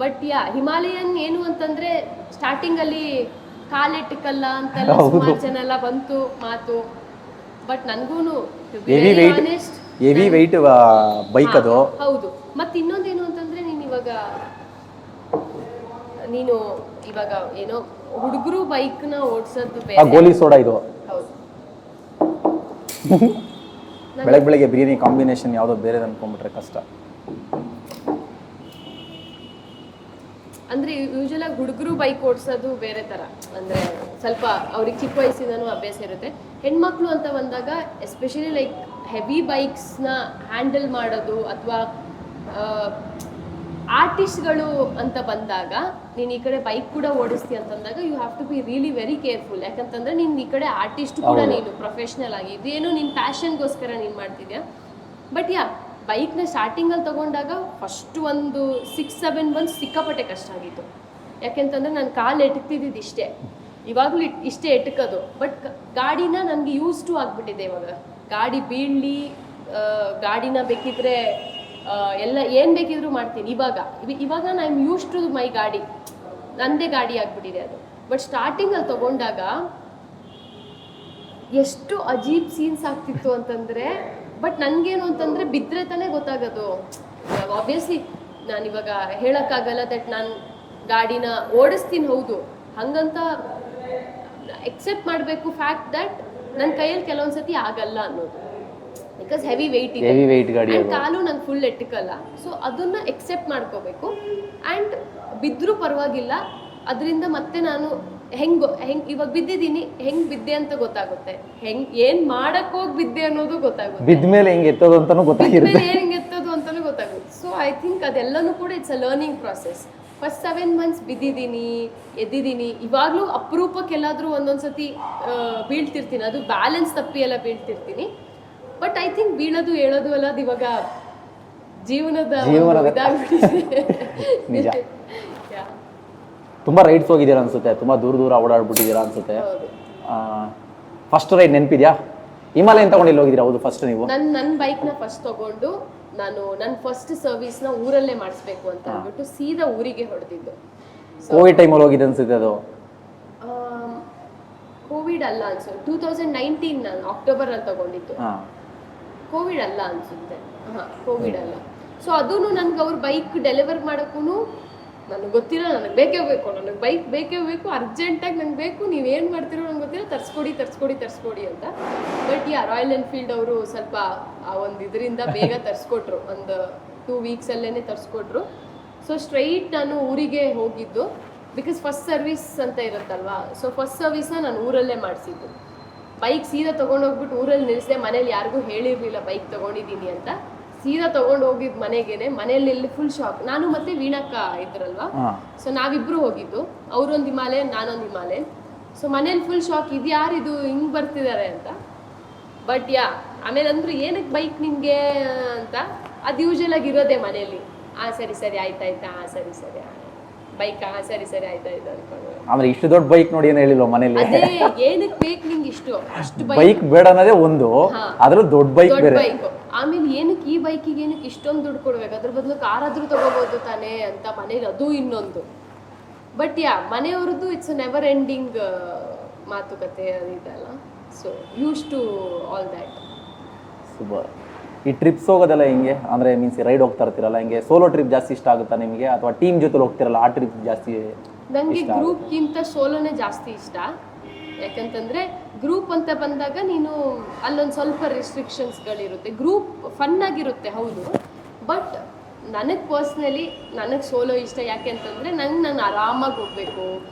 ಬಟ್ ಹಿಮಾಲಯನ್ ಏನು ಅಂತಂದರೆ ಸ್ಟಾರ್ಟಿಂಗಲ್ಲಿ ಕಾಲೆಟ್ಟಕ್ಕಲ್ಲ ಅಂತೆಲ್ಲ ಸುಮಾರು ಜನ ಎಲ್ಲ ಬಂತು ಮಾತು. ಬಟ್ ನನಗೂ ಹೆವಿ ವೆಯ್ಟ್ ಬೈಕ್ ಅದು. ಹೌದು. ಮತ್ತು ಇನ್ನೊಂದೇನು ಅಂತಂದರೆ ನೀನು ಇವಾಗ ಏನೋ ಹುಡುಗರು ಬೈಕ್ನ ಓಡಿಸೋದು ಬೇರೆ. ಗೋಲಿ ಸೋಡಾ ಇದು. ಹೌದು. ಬೆಳಗ್ಗೆ ಬಿರಿಯಾನಿ ಕಾಂಬಿನೇಷನ್ ಯಾವುದೋ ಬೇರೆ ಅನ್ಕೊಂಡ್ಬಿಟ್ರೆ ಕಷ್ಟ. ಅಂದರೆ ಯೂಶಲಾಗಿ ಹುಡುಗರು ಬೈಕ್ ಓಡಿಸೋದು ಬೇರೆ ಥರ, ಅಂದರೆ ಸ್ವಲ್ಪ ಅವ್ರಿಗೆ ಚಿಕ್ಕ ವಯಸ್ಸಿಂದನೂ ಅಭ್ಯಾಸ ಇರುತ್ತೆ. ಹೆಣ್ಮಕ್ಳು ಅಂತ ಬಂದಾಗ ಎಸ್ಪೆಷಲಿ ಲೈಕ್ ಹೆವಿ ಬೈಕ್ಸ್ನ ಹ್ಯಾಂಡಲ್ ಮಾಡೋದು ಅಥವಾ ಆರ್ಟಿಸ್ಟ್ಗಳು ಅಂತ ಬಂದಾಗ ನೀನು ಈ ಕಡೆ ಬೈಕ್ ಕೂಡ ಓಡಿಸ್ತೀಯ ಅಂತಂದಾಗ you have to be really very careful. ಯಾಕಂತಂದರೆ ನೀನು ಈ ಕಡೆ ಆರ್ಟಿಸ್ಟ್ ಕೂಡ ನೀನು ಪ್ರೊಫೆಷ್ನಲ್ ಆಗಿ ಇದೇನು ನಿನ್ನ ಪ್ಯಾಷನ್ಗೋಸ್ಕರ ನೀನು ಮಾಡ್ತಿದ್ಯಾ. ಬಟ್ ಬೈಕ್ನ ಸ್ಟಾರ್ಟಿಂಗಲ್ಲಿ ತೊಗೊಂಡಾಗ ಫಸ್ಟ್ ಒಂದು 6-7 ಮಂತ್ಸ್ ಸಿಕ್ಕಾಪಟ್ಟೆ ಕಷ್ಟ ಆಗಿತ್ತು. ಯಾಕೆಂತಂದರೆ ನಾನು ಕಾಲು ಎಟಕ್ತಿದ್ದು ಇಷ್ಟೇ, ಇವಾಗಲೂ ಇಷ್ಟೇ ಎಟಕೋದು. ಬಟ್ ಗಾಡಿನ ನನಗೆ ಯೂಸ್ ಟು ಆಗಿಬಿಟ್ಟಿದೆ. ಇವಾಗ ಗಾಡಿ ಬೀಳಲಿ, ಗಾಡಿನ ಬೇಕಿದ್ರೆ ಎಲ್ಲ ಏನು ಬೇಕಿದ್ರೂ ಮಾಡ್ತೀನಿ. ಇವಾಗ I am use to my ಗಾಡಿ, ನನ್ನದೇ ಗಾಡಿ ಆಗಿಬಿಟ್ಟಿದೆ ಅದು. ಬಟ್ ಸ್ಟಾರ್ಟಿಂಗಲ್ಲಿ ತೊಗೊಂಡಾಗ ಎಷ್ಟು ಅಜೀಬ್ ಸೀನ್ಸ್ ಆಗ್ತಿತ್ತು ಅಂತಂದರೆ, ಬಟ್ ನನಗೇನು ಅಂತಂದರೆ ಬಿದ್ದರೆ ತಾನೇ ಗೊತ್ತಾಗೋದು. ಆಬ್ವಿಯಸ್ಲಿ ನಾನಿವಾಗ ಹೇಳೋಕ್ಕಾಗಲ್ಲ ದಟ್ ನಾನು ಗಾಡಿನ ಓಡಿಸ್ತೀನಿ, ಹೌದು, ಹಾಗಂತ ಎಕ್ಸೆಪ್ಟ್ ಮಾಡಬೇಕು ಫ್ಯಾಕ್ಟ್ ದಟ್ ನನ್ನ ಕೈಯಲ್ಲಿ ಕೆಲವೊಂದು ಸತಿ ಆಗಲ್ಲ ಅನ್ನೋದು. ಬಿಕಾಸ್ ಹೆವಿ ವೆಯ್ಟ್ ಇದೆ, ಕಾಲು ನಂಗೆ ಫುಲ್ ಎಟ್ಟಕ್ಕಲ್ಲ. ಸೊ ಅದನ್ನು ಎಕ್ಸೆಪ್ಟ್ ಮಾಡ್ಕೋಬೇಕು. ಆ್ಯಂಡ್ ಬಿದ್ದರೂ ಪರವಾಗಿಲ್ಲ, ಅದರಿಂದ ಮತ್ತೆ ನಾನು ಹೆಂಗೆ ಇವಾಗ ಬಿದ್ದಿದ್ದೀನಿ, ಹೆಂಗೆ ಬಿದ್ದೆ ಅಂತ ಗೊತ್ತಾಗುತ್ತೆ, ಏನು ಮಾಡಕ್ಕೆ ಹೋಗಿ ಬಿದ್ದೆ ಅನ್ನೋದು ಗೊತ್ತಾಗುತ್ತೆ, ಬಿದ್ದ ಮೇಲೆ ಹೆಂಗೆ ಎತ್ತೋದು ಅಂತಲೂ ಗೊತ್ತಾಗಿರುತ್ತೆ, ಹೆಂಗೆ ಎತ್ತೋದು ಅಂತಲೂ ಗೊತ್ತಾಗುತ್ತೆ. ಸೊ ಐ ಥಿಂಕ್ ಅದೆಲ್ಲನೂ ಕೂಡ it's a learning process. First 7 months ಬಿದ್ದಿದ್ದೀನಿ, ಎದ್ದಿದ್ದೀನಿ. ಇವಾಗಲೂ ಅಪರೂಪಕ್ಕೆಲ್ಲಾದರೂ ಒಂದೊಂದು ಸತಿ ಬೀಳ್ತಿರ್ತೀನಿ, ಅದು ಬ್ಯಾಲೆನ್ಸ್ ತಪ್ಪಿ ಎಲ್ಲ ಬೀಳ್ತಿರ್ತೀನಿ. ಬಟ್ ಐ ಥಿಂಕ್ ಬೀಳೋದು ಹೇಳೋದು ಅಲ್ಲ, ಅದು ಇವಾಗ ಜೀವನದ ಇದಾಗ್ಬಿಟ್ಟಿದೆ. ನಿಜ. ತುಂಬ ರೈಡ್ಸ್ ಹೋಗಿದ್ದೀರಾ ಅನ್ಸುತ್ತೆ, ತುಂಬ ದೂರ ಓಡಾಡ್ಬಿಟ್ಟಿದ್ದೀರಾ ಅನ್ಸುತ್ತೆ. First ride ನೆನಪಿದ್ಯಾ? ಹಿಮಾಲಯನ್ ತಗೊಂಡು ಹೋಗಿದ್ದೀರಾ? ಹೌದು, ಫಸ್ಟ್ ನೀವು ನನ್ನ ಬೈಕ್ನ ಫಸ್ಟ್ ತಗೊಂಡು ನಾನು ನನ್ನ ಫಸ್ಟ್ ಸರ್ವಿಸ್ನ ಊರಲ್ಲೇ ಮಾಡಿಸ್ಬೇಕು ಅಂತ ಅಂದ್ಬಿಟ್ಟು ಸೀದಾ ಊರಿಗೆ ಹೊಡೆದಿದ್ದು. ಕೋವಿಡ್ ಟೈಮಲ್ಲಿ ಹೋಗಿದೆ ಅನ್ಸುತ್ತೆ ಅದು. ಕೋವಿಡ್ ಅಲ್ಲ ಅನ್ಸುತ್ತೆ, 2019 ನಾನು ಅಕ್ಟೋಬರಲ್ಲಿ ತಗೊಂಡಿದ್ದು. ಕೋವಿಡ್ ಅಲ್ಲ ಅನ್ಸುತ್ತೆ, ಕೋವಿಡ್ ಅಲ್ಲ. ಸೊ ಅದೂ ನನಗೆ ಅವ್ರ ಬೈಕ್ ಡೆಲಿವರ್ ಮಾಡೋಕ್ಕೂ ನನಗೆ ಗೊತ್ತಿಲ್ಲ, ನನಗೆ ಬೇಕೇ ಬೇಕು, ನನಗೆ ಬೈಕ್ ಬೇಕೇ ಬೇಕು, ಅರ್ಜೆಂಟಾಗಿ ನಂಗೆ ಬೇಕು, ನೀವೇನು ಮಾಡ್ತಿರೋ ನಂಗೆ ಗೊತ್ತಿಲ್ಲ, ತರಿಸ್ಕೊಡಿ ಅಂತ. ಬಟ್ ರಾಯಲ್ ಎನ್ಫೀಲ್ಡ್ ಅವರು ಸ್ವಲ್ಪ ಆ ಒಂದು ಇದರಿಂದ ಬೇಗ ತರಿಸ್ಕೊಟ್ರು, ಒಂದು 2 ವೀಕ್ಸಲ್ಲೇ ತರಿಸ್ಕೊಟ್ರು. ಸೊ ಸ್ಟ್ರೈಟ್ ನಾನು ಊರಿಗೆ ಹೋಗಿದ್ದು, ಬಿಕಾಸ್ ಫಸ್ಟ್ ಸರ್ವಿಸ್ ಅಂತ ಇರುತ್ತಲ್ವಾ. ಸೊ ಫಸ್ಟ್ ಸರ್ವಿಸ್ನ ನಾನು ಊರಲ್ಲೇ ಮಾಡಿಸಿದ್ದು. ಬೈಕ್ ಸೀದಾ ತೊಗೊಂಡೋಗ್ಬಿಟ್ಟು ಊರಲ್ಲಿ ನಿಲ್ಲಿಸಿದೆ. ಮನೇಲಿ ಯಾರಿಗೂ ಹೇಳಿರಲಿಲ್ಲ ಬೈಕ್ ತೊಗೊಂಡಿದ್ದೀನಿ ಅಂತ. ಸೀದಾ ತೊಗೊಂಡು ಹೋಗಿದ್ದು ಮನೆಯಲ್ಲಿ ಫುಲ್ ಶಾಕ್. ನಾನು ಮತ್ತೆ ವೀಣಕ್ಕ ಇದ್ರಲ್ವಾ, ಸೊ ನಾವಿಬ್ರು ಹೋಗಿದ್ದು, ಅವರೊಂದು ಹಿಮಾಲಯನ್, ನಾನೊಂದು ಹಿಮಾಲಯನ್. ಸೊ ಮನೇಲಿ ಫುಲ್ ಶಾಕ್, ಇದು ಯಾರಿದು ಹಿಂಗೆ ಬರ್ತಿದ್ದಾರೆ ಅಂತ. ಬಟ್ ಆಮೇಲೆ ಅಂದ್ರೆ ಏನಕ್ಕೆ ಬೈಕ್ ನಿಮಗೆ ಅಂತ, ಅದು ಯೂಶಲ್ ಆಗಿ ಇರೋದೇ ಮನೇಲಿ. ಸರಿ ಆಯ್ತಾಯ್ತಾ, ಸರಿ ಬೈಕ್, ಸರಿ ಆಯ್ತಾಯ್ತು ಅನ್ಕೊಂಡು. ಆಮೇಲೆ ಇಷ್ಟು ದೊಡ್ಡ ಬೈಕ್ ನೋಡಿ ಏನು ಹೇಳಿಲ್ವ ಮನೇಲಿ? ಅದೇ ಏನಕ್ಕೆ ಬೇಕು ನಿಂಗೆ ಅಷ್ಟು ಬೈಕ್ ಬೇಡ ಅನ್ನೋದೇ ಒಂದು, ಅದ್ರಲ್ಲಿ ದೊಡ್ಡ ಬೈಕ್ ಬೇರೆ. ಆಮೇಲೆ ಏನಕ್ಕೆ ಈ ಬೈಕಿಗೆ ಏನಕ್ಕೆ ಇಷ್ಟೊಂದು ದುಡ್ಡು ಕೊಡ್ಬೇಕು, ಅದ್ರ ಬದಲು ಕಾರಾದ್ರೂ ತಗೋಬಹುದು ತಾನೇ ಅಂತ ಮನೇಲಿ ಅದು ಇನ್ನೊಂದು. ಬಟ್ ಮನೆಯವ್ರದ್ದು ಇಟ್ಸ್ ನೆವರ್ ಎಂಡಿಂಗ್ ಮಾತುಕತೆ ಅದಿದಲ್ಲ. So use to all that. Super. ಈ ಟ್ರಿಪ್ಸ್ ಹೋಗೋದೆಲ್ಲ ಹಿಂಗೆ, ಅಂದರೆ ಮೀನ್ಸ್ ರೈಡ್ ಹೋಗ್ತಾ ಇರ್ತೀರಲ್ಲ, ಹಿಂಗೆ ಸೋಲೋ ಟ್ರಿಪ್ ಜಾಸ್ತಿ ಇಷ್ಟ ಆಗುತ್ತಾ ನಿಮಗೆ, ಅಥವಾ ಟೀಮ್ ಜೊತೆ ಹೋಗ್ತಿರಲ್ಲ ಆ ಟ್ರಿಪ್ ಜಾಸ್ತಿ? ನನಗೆ ಗ್ರೂಪ್ಗಿಂತ ಸೋಲೋನೇ ಜಾಸ್ತಿ ಇಷ್ಟ. ಯಾಕಂತಂದರೆ ಗ್ರೂಪ್ ಅಂತ ಬಂದಾಗ ನೀನು ಅಲ್ಲೊಂದು ಸ್ವಲ್ಪ ರೆಸ್ಟ್ರಿಕ್ಷನ್ಸ್ಗಳಿರುತ್ತೆ. ಗ್ರೂಪ್ ಫನ್ ಆಗಿರುತ್ತೆ, ಹೌದು. ಬಟ್ ನನಗೆ ಪರ್ಸ್ನಲಿ ನನಗೆ ಸೋಲೋ ಇಷ್ಟ. ಯಾಕೆ ಅಂತಂದರೆ ನಾನು ಆರಾಮಾಗಿ ಹೋಗಬೇಕು,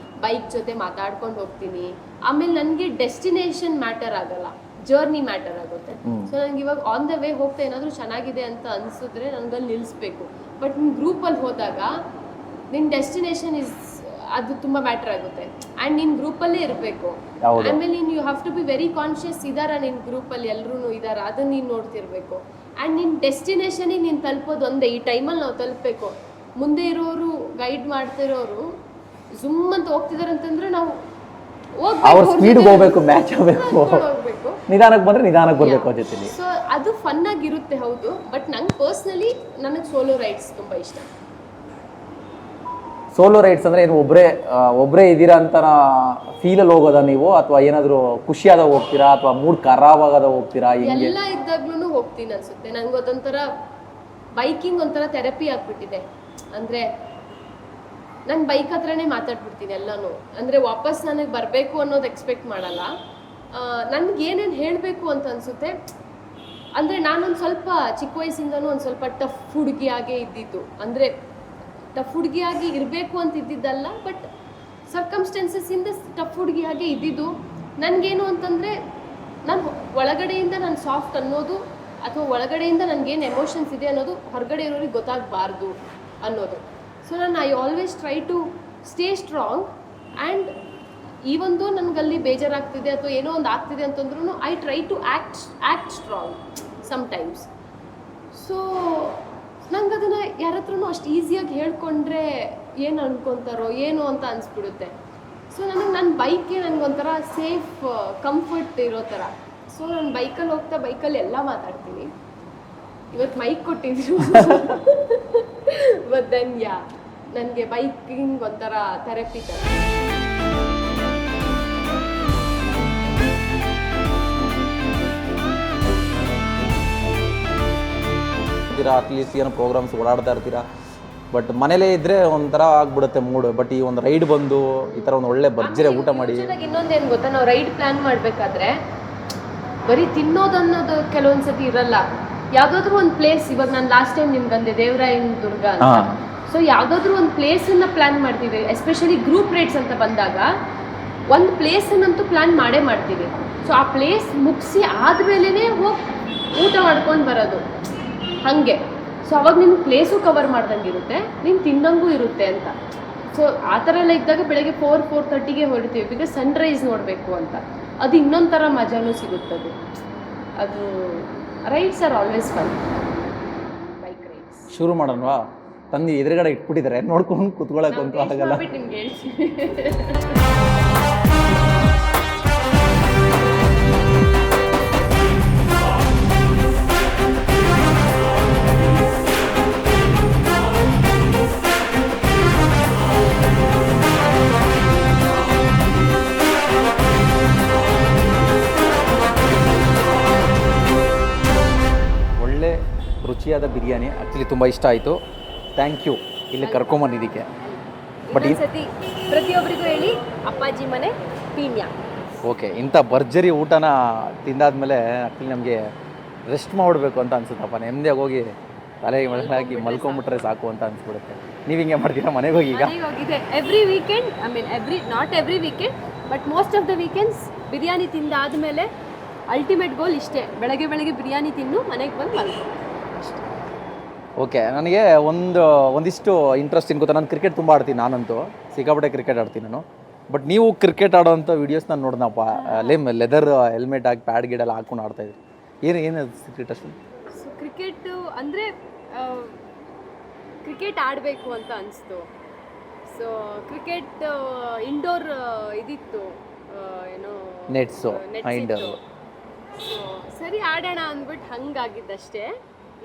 ಬೈಕ್ ಜೊತೆ ಮಾತಾಡ್ಕೊಂಡು ಹೋಗ್ತೀನಿ. ಆಮೇಲೆ ನನಗೆ ಡೆಸ್ಟಿನೇಷನ್ ಮ್ಯಾಟರ್ ಆಗಲ್ಲ, ಜರ್ನಿ ಮ್ಯಾಟರ್ ಆಗುತ್ತೆ. ಸೊ ನನಗೆ ಇವಾಗ ಆನ್ ದ ವೇ ಹೋಗ್ತಾ ಏನಾದರೂ ಚೆನ್ನಾಗಿದೆ ಅಂತ ಅನಿಸಿದ್ರೆ ನನಗಲ್ಲಿ ನಿಲ್ಲಿಸ್ಬೇಕು. ಬಟ್ ನಿನ್ನ ಗ್ರೂಪಲ್ಲಿ ಹೋದಾಗ ನಿನ್ನ ಡೆಸ್ಟಿನೇಷನ್ ಅದು ತುಂಬ ಮ್ಯಾಟರ್ ಆಗುತ್ತೆ. ಆ್ಯಂಡ್ ನಿನ್ನ ಗ್ರೂಪಲ್ಲೇ ಇರಬೇಕು. ಆಮೇಲೆ ನೀನು you have to be very conscious, ಇದಾರ ನಿನ್ನ ಗ್ರೂಪಲ್ಲಿ ಎಲ್ಲರೂ ಇದಾರ, ಅದನ್ನು ನೀನು ನೋಡ್ತಿರ್ಬೇಕು. ಆ್ಯಂಡ್ ನಿನ್ನ ಡೆಸ್ಟಿನೇಷನಿಗೆ ನೀನು ತಲುಪೋದು ಒಂದೇ, ಈ ಟೈಮಲ್ಲಿ ನಾವು ತಲುಪಬೇಕು. ಮುಂದೆ ಇರೋರು ಗೈಡ್ ಮಾಡ್ತಿರೋರು ಝುಮ್ ಅಂತ ಹೋಗ್ತಿದಾರೆ ಅಂತಂದ್ರೆ ನಾವು ಅವ್ರ ಸ್ಪೀಡ್ಗೆ ಹೋಗ್ಬೇಕು, ಮ್ಯಾಚ್ ಆಗಬೇಕು, ಹೋಗ್ಬೇಕು. ನಿಧಾನಕ್ಕೆ ಬಂದ್ರೆ ನಿಧಾನಕ್ಕೆ ಬರಬೇಕು ಅವ್ರ ಜೊತೆಲಿ. ಸೊ ಅದು ಫನ್ ಆಗಿರುತ್ತೆ ಹೌದು, ಬಟ್ ನಂಗೆ ಪರ್ಸ್ನಲಿ ನನಗೆ ಸೋಲೋ ರೈಡ್ಸ್ ತುಂಬಾ ಇಷ್ಟ. ಸೋಲೋ ರೈಡ್ಸ್ ಅಂದ್ರೆ ಏನು ಒಬ್ಬರೇ ಇದ್ದೀರಾ ಅಂತ ಫೀಲಲ್ಲಿ ಹೋಗೋದಾ ನೀವು, ಅಥವಾ ಏನಾದರೂ ಖುಷಿಯಾದ ಹೋಗ್ತೀರಾ, ಅಥವಾ ಮೂಡ್ ಖರಾಬ್ ಆಗೋದ ಹೋಗ್ತೀರಾ? ಎಲ್ಲ ಇದ್ದಾಗ್ಲೂ ಹೋಗ್ತೀನಿ ಅನ್ಸುತ್ತೆ. ನಂಗೆ ಅದೊಂಥರ ಬೈಕಿಂಗ್ ಒಂಥರ ಥೆರಪಿ ಆಗ್ಬಿಟ್ಟಿದೆ. ಅಂದ್ರೆ ನಾನು ಬೈಕ್ ಹತ್ರನೇ ಮಾತಾಡ್ಬಿಡ್ತೀನಿ ಎಲ್ಲಾನು. ಅಂದರೆ ವಾಪಸ್ ನನಗೆ ಬರಬೇಕು ಅನ್ನೋದು ಎಕ್ಸ್ಪೆಕ್ಟ್ ಮಾಡಲ್ಲ. ನನಗೆ ಏನೇನು ಹೇಳಬೇಕು ಅಂತ ಅನಿಸುತ್ತೆ. ಅಂದರೆ ನಾನೊಂದು ಸ್ವಲ್ಪ ಚಿಕ್ಕ ವಯಸ್ಸಿಂದನೂ ಒಂದು ಸ್ವಲ್ಪ ಟಫ್ ಹುಡುಗಿಯಾಗೇ ಇದ್ದಿದ್ದು. ಅಂದರೆ ಟಫ್ ಹುಡುಗಿಯಾಗಿ ಇರಬೇಕು ಅಂತ ಇದ್ದಿದ್ದಲ್ಲ, ಬಟ್ ಸರ್ಕಮ್ಸ್ಟೆನ್ಸಸ್ಸಿಂದ ಟಫ್ ಹುಡುಗಿಯಾಗೇ ಇದ್ದಿದ್ದು. ನನಗೇನು ಅಂತಂದರೆ ನಾನು ಒಳಗಡೆಯಿಂದ ನಾನು ಸಾಫ್ಟ್ ಅನ್ನೋದು, ಅಥವಾ ಒಳಗಡೆಯಿಂದ ನನಗೇನು ಎಮೋಷನ್ಸ್ ಇದೆ ಅನ್ನೋದು ಹೊರಗಡೆ ಇರೋರಿಗೆ ಗೊತ್ತಾಗಬಾರ್ದು ಅನ್ನೋದು. So I always try to stay strong. And ಈವೊಂದು ನನಗಲ್ಲಿ ಬೇಜಾರಾಗ್ತಿದೆ ಅಥವಾ ಏನೋ ಒಂದು ಆಗ್ತಿದೆ ಅಂತಂದ್ರೂ I try to act strong sometimes. So ನಂಗೆ ಅದನ್ನು ಯಾರ ಹತ್ರನೂ ಅಷ್ಟು ಈಸಿಯಾಗಿ ಹೇಳ್ಕೊಂಡ್ರೆ ಏನು ಅನ್ಕೊತಾರೋ ಏನೋ ಅಂತ ಅನಿಸ್ಬಿಡುತ್ತೆ. ಸೊ ನನ್ನ ಬೈಕೆ ನನಗೊಂಥರ ಸೇಫ್ ಕಂಫರ್ಟ್ ಇರೋ ಥರ. ಸೊ ನಾನು ಬೈಕಲ್ಲಿ ಹೋಗ್ತಾ ಬೈಕಲ್ಲಿ ಎಲ್ಲ ಮಾತಾಡ್ತೀನಿ. ಇವತ್ತು ಮೈಕ್ ಕೊಟ್ಟಿದ್ರು ಬಟ್ ದೆನ್ ನನಗೆ ಬೈಕಿಂಗ್ ಒಂಥರ ಥೆರಪಿ ಥರ. ಅಟ್ಲೀಸ್ಟ್ ಏನೋ ಪ್ರೋಗ್ರಾಮ್ಸ್ ಓಡಾಡ್ತಾ ಇರ್ತೀರಾ, ಬಟ್ ಮನೇಲೇ ಇದ್ರೆ ಒಂಥರ ಆಗ್ಬಿಡುತ್ತೆ ಮೂಡ್. ಬಟ್ ಈ ಒಂದು ರೈಡ್ ಬಂದು ಈ ಥರ ಒಂದು ಒಳ್ಳೆ ಭರ್ಜರಿ ಊಟ ಮಾಡಿ. ಇನ್ನೊಂದೇನು ಗೊತ್ತಾ, ನಾವು ರೈಡ್ ಪ್ಲಾನ್ ಮಾಡಬೇಕಾದ್ರೆ ಬರೀ ತಿನ್ನೋದನ್ನೋದು ಕೆಲವೊಂದ್ಸತಿ ಇರಲ್ಲ. ಯಾವುದಾದ್ರೂ ಒಂದು ಪ್ಲೇಸ್, ಇವಾಗ ನಾನು ಲಾಸ್ಟ್ ಟೈಮ್ ನಿಮ್ಗೆ ಅಂದೆ ದೇವರಾಯನ ದುರ್ಗ ಅಂತ. ಸೊ ಯಾವುದಾದ್ರೂ ಒಂದು ಪ್ಲೇಸನ್ನು ಪ್ಲ್ಯಾನ್ ಮಾಡ್ತೀವಿ. ಎಸ್ಪೆಷಲಿ ಗ್ರೂಪ್ ರೈಡ್ಸ್ ಅಂತ ಬಂದಾಗ ಒಂದು ಪ್ಲೇಸನ್ನಂತೂ ಪ್ಲ್ಯಾನ್ ಮಾಡೇ ಮಾಡ್ತೀವಿ. ಸೊ ಆ ಪ್ಲೇಸ್ ಮುಗಿಸಿ ಆದಮೇಲೆ ಹೋಗಿ ಊಟ ಮಾಡ್ಕೊಂಡು ಬರೋದು ಹಾಗೆ. ಸೊ ಅವಾಗ ನಿಮ್ಗೆ ಪ್ಲೇಸು ಕವರ್ ಮಾಡ್ದಂಗೆ ಇರುತ್ತೆ, ನೀನು ತಿನ್ನಂಗೂ ಇರುತ್ತೆ ಅಂತ. ಸೊ ಆ ಥರ ಎಲ್ಲ ಇದ್ದಾಗ ಬೆಳಗ್ಗೆ 4-4:30ಗೆ ಹೊರಡ್ತೀವಿ, ಬಿಕಾಸ್ ಸನ್ರೈಸ್ ನೋಡಬೇಕು ಅಂತ. ಅದು ಇನ್ನೊಂಥರ ಮಜಾನೂ ಸಿಗುತ್ತದೆ. ಅದು rides are always fun. Bike rides ಶುರು ಮಾಡೋಣವಾ? ತಂದು ಎದುರುಗಡೆ ಇಟ್ಬಿಟ್ಟಿದ್ದಾರೆ, ನೋಡ್ಕೊಂಡು ಕೂತ್ಕೊಳ್ಳೋಕ್ಕಂತೂ ಆಗಲ್ಲ. ನಿಮ್ಗೆ ಹೇಳ್ತೀನಿ. ಒಳ್ಳೆ ರುಚಿಯಾದ ಬಿರಿಯಾನಿ, ಆ್ಯಕ್ಚುಲಿ ತುಂಬ ಇಷ್ಟ ಆಯಿತು. ಥ್ಯಾಂಕ್ ಯು ಇಲ್ಲಿ ಕರ್ಕೊಂಬಂದಿದ್ದಕ್ಕೆ. ಬಟ್ ಸತಿ ಪ್ರತಿಯೊಬ್ಬರಿಗೂ ಹೇಳಿ ಅಪ್ಪಾಜಿ ಮನೆ ಪೀಣ್ಯ. ಓಕೆ, ಇಂಥ ಭರ್ಜರಿ ಊಟನ ತಿಂದಾದ್ಮೇಲೆ ಆ್ಯಕ್ಚುಲಿ ನಮಗೆ ರೆಸ್ಟ್ ಮಾಡಿಬಿಡ್ಬೇಕು ಅಂತ ಅನ್ಸುತ್ತಪ್ಪ. ನೆಮ್ಮದಿಯಾಗಿ ಹೋಗಿ ತಲೆಗೆ ಹಾಕಿ ಮಲ್ಕೊಂಬಿಟ್ರೆ ಸಾಕು ಅಂತ ಅನ್ಸ್ಬಿಡುತ್ತೆ. ನೀವು ಹಿಂಗೆ ಮಾಡ್ತೀರಾ ಮನೆಗೆ ಹೋಗಿ? ಈಗ ಹೋಗಿದೆ every weekend, I mean not every weekend but most of the weekends biryani ತಿಂದಾದ್ಮೇಲೆ ಅಲ್ಟಿಮೇಟ್ ಗೋಲ್ ಇಷ್ಟೇ, ಬೆಳಗ್ಗೆ ಬಿರಿಯಾನಿ ತಿನ್ನು ಮನೆಗೆ ಬಂದು ಮಲ್ಕೊ. ಓಕೆ, ನನಗೆ ಒಂದಿಷ್ಟು ಇಂಟ್ರೆಸ್ಟ್ ಏನು ಗೊತ್ತಾ, ನಾನು ಕ್ರಿಕೆಟ್ ತುಂಬ ಆಡ್ತೀನಿ. ನಾನಂತೂ ಸಿಕ್ಕಾಪಟ್ಟೆ ಕ್ರಿಕೆಟ್ ಆಡ್ತೀನಿ ನಾನು. ಬಟ್ ನೀವು ಕ್ರಿಕೆಟ್ ಆಡೋವಂಥ ವೀಡಿಯೋಸ್ ನಾನು ನೋಡಿದಪ್ಪ. ಲೆದರ್ ಹೆಲ್ಮೆಟ್ ಹಾಕಿ ಪ್ಯಾಡ್ ಗಿಡೆಲ್ಲ ಹಾಕ್ಕೊಂಡು ಆಡ್ತಾಯಿದ್ರಿ. ಏನು ಕ್ರಿಕೆಟ್ ಅಷ್ಟು? ಸೊ ಕ್ರಿಕೆಟು ಅಂದರೆ ಕ್ರಿಕೆಟ್ ಆಡಬೇಕು ಅಂತ ಅನಿಸ್ತು. ಸೊ ಕ್ರಿಕೆಟ್ ಇಂಡೋರ್ ಇದಿತ್ತು, ಏನೋ ನೆಟ್ಸು ಇಂಡೋರ್. ಸೊ ಸರಿ ಆಡೋಣ ಅಂದ್ಬಿಟ್ಟು ಹಂಗಾಗಿದ್ದಷ್ಟೇ.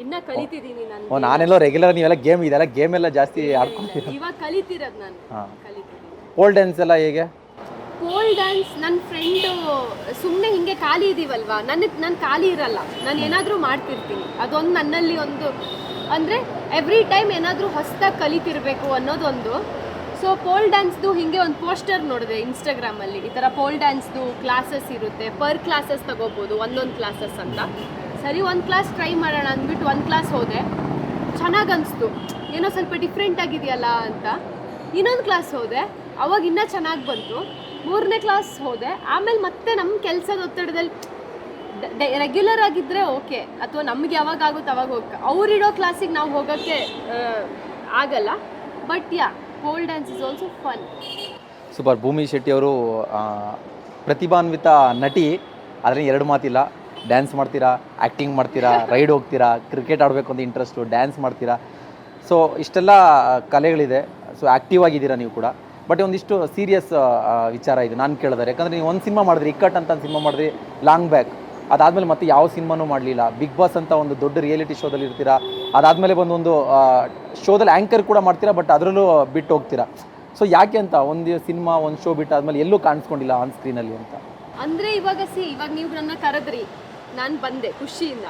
ಇನ್ನ ಕಲಿತಿದ್ದೀನಿ ನಾನು. ನಾನೆಲ್ಲೋ ರೆಗ್ಯುಲರ್ ನೀವೆಲ್ಲ ಇದೆಲ್ಲ ಗೇಮ್ ಎಲ್ಲ ಜಾಸ್ತಿ ಆಡ್ಕೊಳ್ತೀನಿ. ಇವಾಗ ಕಲಿತಿರೋದು ನಾನು. ಕಲಿತಿದ್ದೀನಿ. ಪೋಲ್ ಡ್ಯಾನ್ಸ್ ಎಲ್ಲ ಹೇಗೆ? ಪೋಲ್ ಡ್ಯಾನ್ಸ್ ನನ್ನ ಫ್ರೆಂಡು ಸುಮ್ಮನೆ ಹಿಂಗೆ ಖಾಲಿ ಇದೀವಲ್ವಾ, ನಾನು ಖಾಲಿ ಇರಲ್ಲ, ನಾನು ಏನಾದರೂ ಮಾಡ್ತಿರ್ತೀನಿ. ಅದೊಂದು ನನ್ನಲ್ಲಿ ಒಂದು ಅಂದರೆ ಎವ್ರಿ ಟೈಮ್ ಏನಾದರೂ ಹೊಸದಾಗಿ ಕಲಿತಿರ್ಬೇಕು ಅನ್ನೋದೊಂದು. ಸೊ ಪೋಲ್ ಡ್ಯಾನ್ಸ್ದು ಹಿಂಗೆ ಒಂದು ಪೋಸ್ಟರ್ ನೋಡಿದೆ ಇನ್ಸ್ಟಾಗ್ರಾಮಲ್ಲಿ. ಈ ಥರ ಪೋಲ್ ಡ್ಯಾನ್ಸ್ದು ಕ್ಲಾಸಸ್ ಇರುತ್ತೆ, ಪರ್ ಕ್ಲಾಸಸ್ ತಗೋಬೋದು, ಒಂದೊಂದು ಕ್ಲಾಸಸ್ ಅಂತ. ಸರಿ ಒಂದು ಕ್ಲಾಸ್ ಟ್ರೈ ಮಾಡೋಣ ಅಂದ್ಬಿಟ್ಟು ಒಂದು ಕ್ಲಾಸ್ ಹೋದೆ. ಚೆನ್ನಾಗಿ ಅನಿಸ್ತು, ಏನೋ ಸ್ವಲ್ಪ ಡಿಫ್ರೆಂಟ್ ಆಗಿದೆಯಲ್ಲ ಅಂತ. ಇನ್ನೊಂದು ಕ್ಲಾಸ್ ಹೋದೆ, ಅವಾಗ ಇನ್ನೂ ಚೆನ್ನಾಗಿ ಬಂತು. 3ನೇ ಕ್ಲಾಸ್ ಹೋದೆ. ಆಮೇಲೆ ಮತ್ತೆ ನಮ್ಮ ಕೆಲಸದ ಒತ್ತಡದಲ್ಲಿ ರೆಗ್ಯುಲರ್ ಆಗಿದ್ದರೆ ಓಕೆ, ಅಥವಾ ನಮ್ಗೆ ಯಾವಾಗ ಆಗುತ್ತೆ ಅವಾಗ ಹೋಗಕ್ಕೆ, ಅವರಿಡೋ ಕ್ಲಾಸಿಗೆ ನಾವು ಹೋಗೋಕ್ಕೆ ಆಗಲ್ಲ. But pole dance is also fun. Super. Bhoomi Shetty ಅವರು ಪ್ರತಿಭಾನ್ವಿತ ನಟಿ, ಆದರೆ 2 ಮಾತಿಲ್ಲ. ಡ್ಯಾನ್ಸ್ ಮಾಡ್ತೀರಾ, ಆ್ಯಕ್ಟಿಂಗ್ ಮಾಡ್ತೀರಾ, ರೈಡ್ ಹೋಗ್ತೀರಾ, ಕ್ರಿಕೆಟ್ ಆಡಬೇಕು ಅಂತ ಇಂಟ್ರೆಸ್ಟು, ಡ್ಯಾನ್ಸ್ ಮಾಡ್ತೀರಾ. ಸೊ ಇಷ್ಟೆಲ್ಲ ಕಲೆಗಳಿದೆ, ಸೊ ಆ್ಯಕ್ಟಿವ್ ಆಗಿದ್ದೀರಾ ನೀವು ಕೂಡ. ಬಟ್ ಒಂದಿಷ್ಟು ಸೀರಿಯಸ್ ವಿಚಾರ ಇದು ನಾನು ಕೇಳಿದ್ರೆ, ಯಾಕಂದರೆ ನೀವು ಒಂದು ಸಿನಿಮಾ ಮಾಡಿದ್ರಿ, ಇಕ್ಕಟ್ ಅಂತ ಸಿನಿಮಾ ಮಾಡಿದ್ರಿ ಲಾಂಗ್ ಬ್ಯಾಕ್, ಅದಾದಮೇಲೆ ಮತ್ತೆ ಯಾವ ಸಿನಿಮಾನೂ ಮಾಡಲಿಲ್ಲ. ಬಿಗ್ ಬಾಸ್ ಅಂತ ಒಂದು ದೊಡ್ಡ ರಿಯಾಲಿಟಿ ಶೋದಲ್ಲಿ ಇರ್ತೀರಾ, ಅದಾದಮೇಲೆ ಒಂದು ಶೋದಲ್ಲಿ ಆ್ಯಂಕರ್ ಕೂಡ ಮಾಡ್ತೀರಾ, ಬಟ್ ಅದರಲ್ಲೂ ಬಿಟ್ಟು ಹೋಗ್ತೀರಾ. ಸೊ ಯಾಕೆ ಅಂತ ಒಂದು ಸಿನಿಮಾ ಒಂದು ಶೋ ಬಿಟ್ಟು ಆದಮೇಲೆ ಎಲ್ಲೂ ಕಾಣಿಸ್ಕೊಂಡಿಲ್ಲ ಆನ್ ಸ್ಕ್ರೀನಲ್ಲಿ ಅಂತ? ಅಂದರೆ ಇವಾಗ ನೀವು ನನ್ನ ಕರೆದ್ರಿ, ನಾನು ಬಂದೆ ಖುಷಿಯಿಂದ.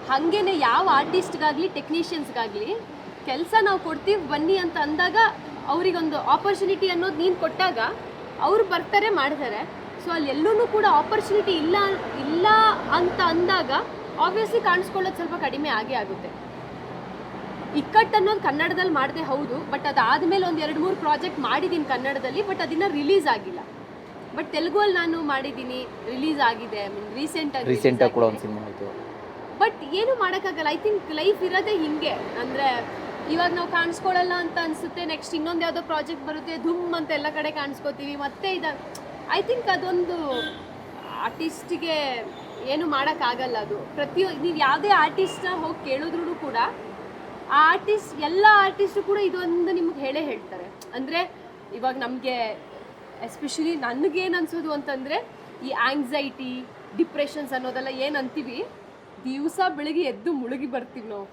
ಹಾಗೇನೆ ಯಾವ ಆರ್ಟಿಸ್ಟ್ಗಾಗಲಿ ಟೆಕ್ನಿಷಿಯನ್ಸ್ಗಾಗಲಿ ಕೆಲಸ ನಾವು ಕೊಡ್ತೀವಿ ಬನ್ನಿ ಅಂತ ಅಂದಾಗ ಅವರಿಗೊಂದು ಆಪರ್ಚುನಿಟಿ ಅನ್ನೋದು ನೀನು ಕೊಟ್ಟಾಗ ಅವರು ಬರ್ತಾರೆ ಮಾಡ್ತಾರೆ. ಸೊ ಅಲ್ಲಿ ಎಲ್ಲೂ ಕೂಡ ಆಪರ್ಚುನಿಟಿ ಇಲ್ಲ ಅಂತ ಅಂದಾಗ ಆಬ್ವಿಯಸ್ಲಿ ಕಾಣಿಸ್ಕೊಳ್ಳೋದು ಸ್ವಲ್ಪ ಕಡಿಮೆ ಆಗೇ ಆಗುತ್ತೆ. ಇಕ್ಕಟ್ಟು ಅನ್ನೋದು ಕನ್ನಡದಲ್ಲಿ ಮಾಡಿದೆ ಹೌದು, ಬಟ್ ಅದಾದಮೇಲೆ ಒಂದು 2-3 ಪ್ರಾಜೆಕ್ಟ್ ಮಾಡಿದ್ದೀನಿ ಕನ್ನಡದಲ್ಲಿ, ಬಟ್ ಅದನ್ನು ರಿಲೀಸ್ ಆಗಿಲ್ಲ. ಬಟ್ ತೆಲುಗಲ್ಲಿ ನಾನು ಮಾಡಿದ್ದೀನಿ, ರಿಲೀಸ್ ಆಗಿದೆ. ರೀಸೆಂಟಾಗಿ ಕೂಡ ಒಂದು ಸಿನಿಮಾ ಆಯಿತು. ಬಟ್ ಏನು ಮಾಡೋಕ್ಕಾಗಲ್ಲ. ಐ ಥಿಂಕ್ ಲೈಫ್ ಇರೋದೇ ಹಿಂಗೆ. ಅಂದರೆ ಇವಾಗ ನಾವು ಕಾಣಿಸ್ಕೊಳ್ಳಲ್ಲ ಅಂತ ಅನಿಸುತ್ತೆ, ನೆಕ್ಸ್ಟ್ ಇನ್ನೊಂದು ಯಾವುದೋ ಪ್ರಾಜೆಕ್ಟ್ ಬರುತ್ತೆ, ಧುಮ್ ಅಂತ ಎಲ್ಲ ಕಡೆ ಕಾಣಿಸ್ಕೋತೀವಿ. ಮತ್ತೆ ಐ ಥಿಂಕ್ ಅದೊಂದು ಆರ್ಟಿಸ್ಟಿಗೆ ಏನು ಮಾಡೋಕ್ಕಾಗಲ್ಲ. ಅದು ನೀವು ಯಾವುದೇ ಆರ್ಟಿಸ್ಟ್ನ ಹೋಗಿ ಕೇಳಿದ್ರೂ ಕೂಡ ಆ ಎಲ್ಲ ಆರ್ಟಿಸ್ಟು ಕೂಡ ಇದೊಂದು ನಿಮ್ಗೆ ಹೇಳ್ತಾರೆ. ಅಂದರೆ ಇವಾಗ ನಮಗೆ ಎಸ್ಪೆಷಲಿ ನನಗೇನು ಅನ್ಸೋದು ಅಂತಂದರೆ, ಈ ಆಂಗ್ಸೈಟಿ, ಡಿಪ್ರೆಷನ್ಸ್ ಅನ್ನೋದೆಲ್ಲ ಏನು ಅಂತೀವಿ, ದಿವಸ ಬೆಳಿಗ್ಗೆ ಎದ್ದು ಮುಳುಗಿ ಬರ್ತೀವಿ ನಾವು.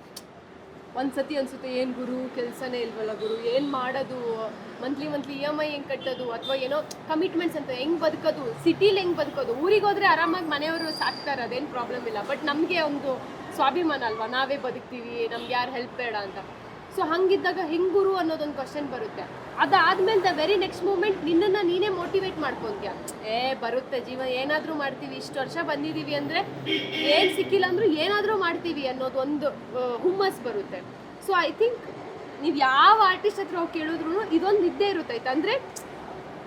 ಒಂದು ಸತಿ ಅನಿಸುತ್ತೆ, ಏನು ಗುರು ಕೆಲಸನೇ ಇಲ್ವಲ್ಲ ಗುರು, ಏನು ಮಾಡೋದು, ಮಂತ್ಲಿ EMI ಹೆಂಗೆ ಕಟ್ಟೋದು, ಅಥವಾ ಏನೋ ಕಮಿಟ್ಮೆಂಟ್ಸ್ ಅಂತ ಹೆಂಗೆ ಬದುಕೋದು, ಸಿಟೀಲಿ ಹೆಂಗೆ ಬದುಕೋದು. ಊರಿಗೆ ಹೋದರೆ ಆರಾಮಾಗಿ ಮನೆಯವರು ಸಾಕ್ತಾರೆ, ಅದೇನು ಪ್ರಾಬ್ಲಮ್ ಇಲ್ಲ. ಬಟ್ ನಮಗೆ ಒಂದು ಸ್ವಾಭಿಮಾನ ಅಲ್ವಾ, ನಾವೇ ಬದುಕ್ತೀವಿ, ನಮ್ಗೆ ಯಾರು ಹೆಲ್ಪ್ ಬೇಡ ಅಂತ. ಸೊ ಹಂಗಿದ್ದಾಗ ಹೆಂಗೆ ಗುರು ಅನ್ನೋದೊಂದು ಕ್ವಶನ್ ಬರುತ್ತೆ. ಅದಾದಮೇಲೆ ದ ವೆರಿ ನೆಕ್ಸ್ಟ್ ಮೂಮೆಂಟ್ ನಿನ್ನನ್ನು ನೀನೇ ಮೋಟಿವೇಟ್ ಮಾಡ್ಕೊತೀಯ. ಬರುತ್ತೆ ಜೀವನ, ಏನಾದರೂ ಮಾಡ್ತೀವಿ, ಇಷ್ಟು ವರ್ಷ ಬಂದಿದ್ದೀವಿ ಅಂದರೆ ಏನು ಸಿಕ್ಕಿಲ್ಲ ಅಂದರೂ ಏನಾದರೂ ಮಾಡ್ತೀವಿ ಅನ್ನೋದು ಒಂದು ಹುಮ್ಮಸ್ ಬರುತ್ತೆ. ಸೊ ಐ ಥಿಂಕ್ ನೀವು ಯಾವ ಆರ್ಟಿಸ್ಟ್ ಹತ್ರ ಹೋಗಿ ಕೇಳಿದ್ರು ಇದೊಂದು ಇದ್ದೇ ಇರುತ್ತೆ. ಅಂದರೆ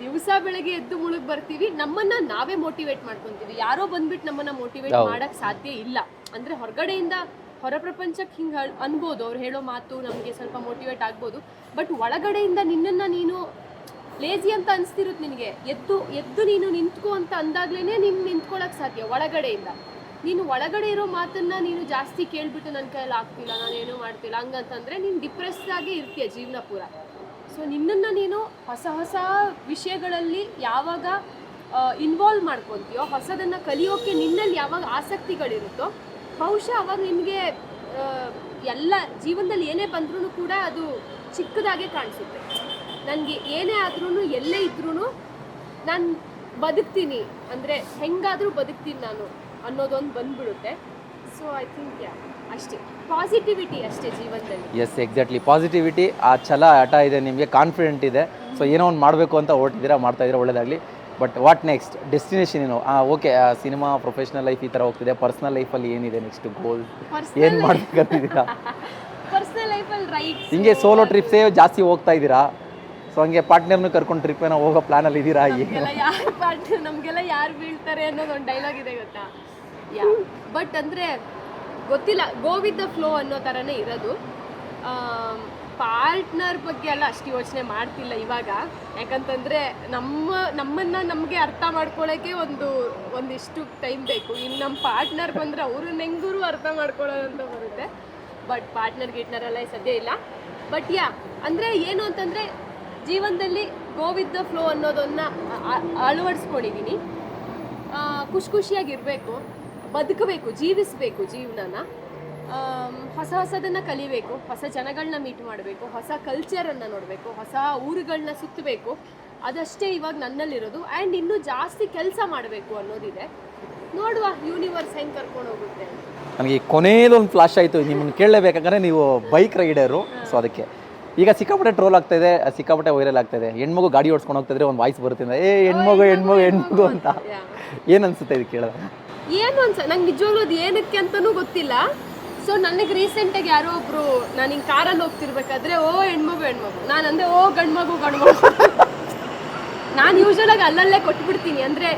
ದಿವಸ ಬೆಳಗ್ಗೆ ಎದ್ದು ಮುಳುಗಿ ಬರ್ತೀವಿ, ನಮ್ಮನ್ನು ನಾವೇ ಮೋಟಿವೇಟ್ ಮಾಡ್ಕೊತೀವಿ. ಯಾರೋ ಬಂದ್ಬಿಟ್ಟು ನಮ್ಮನ್ನು ಮೋಟಿವೇಟ್ ಮಾಡೋಕ್ಕೆ ಸಾಧ್ಯ ಇಲ್ಲ. ಅಂದರೆ ಹೊರಗಡೆಯಿಂದ ಹೊರ ಪ್ರಪಂಚಕ್ಕೆ ಹಿಂಗೆ ಅನ್ಬೋದು, ಅವ್ರು ಹೇಳೋ ಮಾತು ನಮಗೆ ಸ್ವಲ್ಪ ಮೋಟಿವೇಟ್ ಆಗ್ಬೋದು. ಬಟ್ ಒಳಗಡೆಯಿಂದ ನಿನ್ನನ್ನು ನೀನು ಲೇಜಿ ಅಂತ ಅನಿಸ್ತಿರುತ್ತೆ ನಿನಗೆ. ಎದ್ದು ನೀನು ನಿಂತ್ಕೋ ಅಂತ ಅಂದಾಗ್ಲೇ ನೀನು ನಿಂತ್ಕೊಳ್ಳೋಕೆ ಸಾಧ್ಯ. ಒಳಗಡೆಯಿಂದ ನೀನು ಒಳಗಡೆ ಇರೋ ಮಾತನ್ನು ನೀನು ಜಾಸ್ತಿ ಕೇಳಿಬಿಟ್ಟು ನನ್ನ ಕೈಯಲ್ಲಿ ಆಗ್ತಿಲ್ಲ, ನಾನೇನು ಮಾಡ್ತಿಲ್ಲ ಹಂಗಂತಂದರೆ ನೀನು ಡಿಪ್ರೆಸ್ಡ್ ಆಗೇ ಇರ್ತೀಯ ಜೀವನ ಪೂರ. ಸೊ ನಿನ್ನನ್ನು ನೀನು ಹೊಸ ವಿಷಯಗಳಲ್ಲಿ ಯಾವಾಗ ಇನ್ವಾಲ್ವ್ ಮಾಡ್ಕೊತೀಯೋ, ಹೊಸದನ್ನು ಕಲಿಯೋಕ್ಕೆ ನಿನ್ನಲ್ಲಿ ಯಾವಾಗ ಆಸಕ್ತಿಗಳಿರುತ್ತೋ, ಬಹುಶಃ ಅವಾಗ ನಿನಗೆ ಎಲ್ಲ ಜೀವನದಲ್ಲಿ ಏನೇ ಬಂದ್ರೂ ಕೂಡ ಅದು ಚಿಕ್ಕದಾಗೆ ಕಾಣಿಸುತ್ತೆ. ನನಗೆ ಏನೇ ಆದ್ರೂ ಎಲ್ಲೇ ಇದ್ರೂ ನಾನು ಬದುಕ್ತೀನಿ, ಅಂದರೆ ಹೆಂಗಾದರೂ ಬದುಕ್ತೀನಿ ನಾನು ಅನ್ನೋದೊಂದು ಬಂದ್ಬಿಡುತ್ತೆ. ಸೊ ಐ ಥಿಂಕ್ ಅಷ್ಟೇ, ಪಾಸಿಟಿವಿಟಿ ಅಷ್ಟೇ ಜೀವನದಲ್ಲಿ. ಎಸ್, ಎಕ್ಸಾಕ್ಟ್ಲಿ, ಪಾಸಿಟಿವಿಟಿ, ಆ ಛಲ ಹಠ ಇದೆ ನಿಮಗೆ, ಕಾನ್ಫಿಡೆಂಟ್ ಇದೆ. ಸೊ ಏನೋ ಒಂದು ಮಾಡಬೇಕು ಅಂತ ಹೊರಟಿದ್ದೀರಾ, ಮಾಡ್ತಾಯಿದ್ದೀರಾ, ಒಳ್ಳೆಯದಾಗಲಿ. ಬಟ್ ವಾಟ್ ನೆಕ್ಸ್ಟ್ ಡೆಸ್ಟಿನೇಷನ್ ಏನು? ಓಕೆ, ಸಿನಿಮಾ, ಪ್ರೊಫೆಷನಲ್ ಲೈಫ್ ಈ ಥರ ಹೋಗ್ತಿದೆ. ಪರ್ಸ್ನಲ್ ಲೈಫಲ್ಲಿ ಏನಿದೆ ನೆಕ್ಸ್ಟ್ ಗೋಲ್, ಏನು ಮಾಡ್ಬೇಕಂತಿದ್ದೀರಾ? ಪರ್ಸ್ನಲ್ ಲೈಫಲ್ಲಿ ಹಿಂಗೆ ಸೋಲೋ ಟ್ರಿಪ್ಸೇ ಜಾಸ್ತಿ ಹೋಗ್ತಾ ಇದ್ದೀರಾ? ಸೊ ಹಂಗೆ ಪಾರ್ಟ್ನರ್ನು ಕರ್ಕೊಂಡು ಟ್ರಿಪ್ ಏನೋ ಹೋಗೋ ಪ್ಲಾನಲ್ಲಿ ಇದ್ದೀರಾ? ಯಾರು ಪಾರ್ಟ್ನರ್, ನಮಗೆಲ್ಲ ಯಾರು ಬೀಳ್ತಾರೆ ಅನ್ನೋದು ಒಂದು ಡೈಲಾಗ್ ಇದೆ ಗೊತ್ತಾ? ಬಟ್ ಅಂದರೆ ಗೊತ್ತಿಲ್ಲ, ಗೋ ವಿತ್ ದ ಫ್ಲೋ ಅನ್ನೋ ಥರನೇ ಇರೋದು. ಪಾರ್ಟ್ನರ್ ಬಗ್ಗೆ ಎಲ್ಲ ಅಷ್ಟು ಯೋಚನೆ ಮಾಡ್ತಿಲ್ಲ ಇವಾಗ. ಯಾಕಂತಂದರೆ ನಮ್ಮನ್ನು ನಮಗೆ ಅರ್ಥ ಮಾಡ್ಕೊಳ್ಳೋಕ್ಕೆ ಒಂದಿಷ್ಟು ಟೈಮ್ ಬೇಕು. ಇನ್ನು ನಮ್ಮ ಪಾರ್ಟ್ನರ್ ಬಂದರೆ ಅವ್ರನ್ನ ಹೆಂಗೂರು ಅರ್ಥ ಮಾಡ್ಕೊಳ್ಳೋದಂತ ಬರುತ್ತೆ. ಬಟ್ ಗಿಟ್ನರೆಲ್ಲ ಸದ್ಯ ಇಲ್ಲ. ಬಟ್ ಅಂದರೆ ಏನು ಅಂತಂದರೆ ಜೀವನದಲ್ಲಿ ಗೋ ವಿತ್ ದ ಫ್ಲೋ ಅನ್ನೋದನ್ನು ಅಳವಡಿಸ್ಕೊಂಡಿದ್ದೀನಿ. ಖುಷಿಯಾಗಿರಬೇಕು, ಬದುಕಬೇಕು, ಜೀವಿಸಬೇಕು ಜೀವನನ. ಹೊಸದನ್ನು ಕಲಿಬೇಕು, ಹೊಸ ಜನಗಳನ್ನ ಮೀಟ್ ಮಾಡಬೇಕು, ಹೊಸ ಕಲ್ಚರನ್ನು ನೋಡಬೇಕು, ಹೊಸ ಊರುಗಳನ್ನ ಸುತ್ತಬೇಕು. ಅದಷ್ಟೇ ಇವಾಗ ನನ್ನಲ್ಲಿರೋದು. ಆ್ಯಂಡ್ ಇನ್ನೂ ಜಾಸ್ತಿ ಕೆಲಸ ಮಾಡಬೇಕು ಅನ್ನೋದಿದೆ. ನೋಡುವ ಯೂನಿವರ್ಸ್ ಹೆಂಗೆ ಕರ್ಕೊಂಡು ಹೋಗುತ್ತೆ. ನನಗೆ ಕೊನೆಯದೊಂದು ಫ್ಲಾಶ್ ಆಯಿತು, ನಿಮ್ಮನ್ನು ಕೇಳಲೇಬೇಕಂದ್ರೆ ನೀವು ಬೈಕ್ ರೈಡರು. ಸೊ ಅದಕ್ಕೆ ಈಗ ಸಿಕ್ಕಾಪಟ್ಟೆ ಟ್ರೋಲ್ ಆಗ್ತಾಯಿದೆ, ಸಿಕ್ಕಾಪಟ್ಟೆ ವೈರಲ್ ಆಗ್ತಾಯಿದೆ. ಹೆಣ್ಮಗು ಗಾಡಿ ಓಡಿಸ್ಕೊಂಡು ಹೋಗ್ತಾಯಿದ್ರೆ ಒಂದು ವಾಯ್ಸ್ ಬರುತ್ತೆ, ಹೆಣ್ಮಗು ಅಂತ. ಏನು ಅನಿಸುತ್ತೆ ಇದು ಕೇಳಿದ್ರೆ? ಏನು ನಂಗೆ ನಿಜವಾಗ್ಲೂ ಅದು ಏನಕ್ಕೆ ಅಂತಲೂ ಗೊತ್ತಿಲ್ಲ. ಸೊ ನನಗೆ ರೀಸೆಂಟಾಗಿ ಯಾರೋ ಒಬ್ಬರು, ನಾನು ಹಿಂಗೆ ಕಾರಲ್ಲಿ ಹೋಗ್ತಿರ್ಬೇಕಾದ್ರೆ ಹೆಣ್ಮಗು ನಾನು ಅಂದೆ ಗಂಡ್ಮಗು ನಾನು ಯೂಶ್ವಲಾಗಿ ಅಲ್ಲಲ್ಲೇ ಕೊಟ್ಬಿಡ್ತೀನಿ. ಅಂದರೆ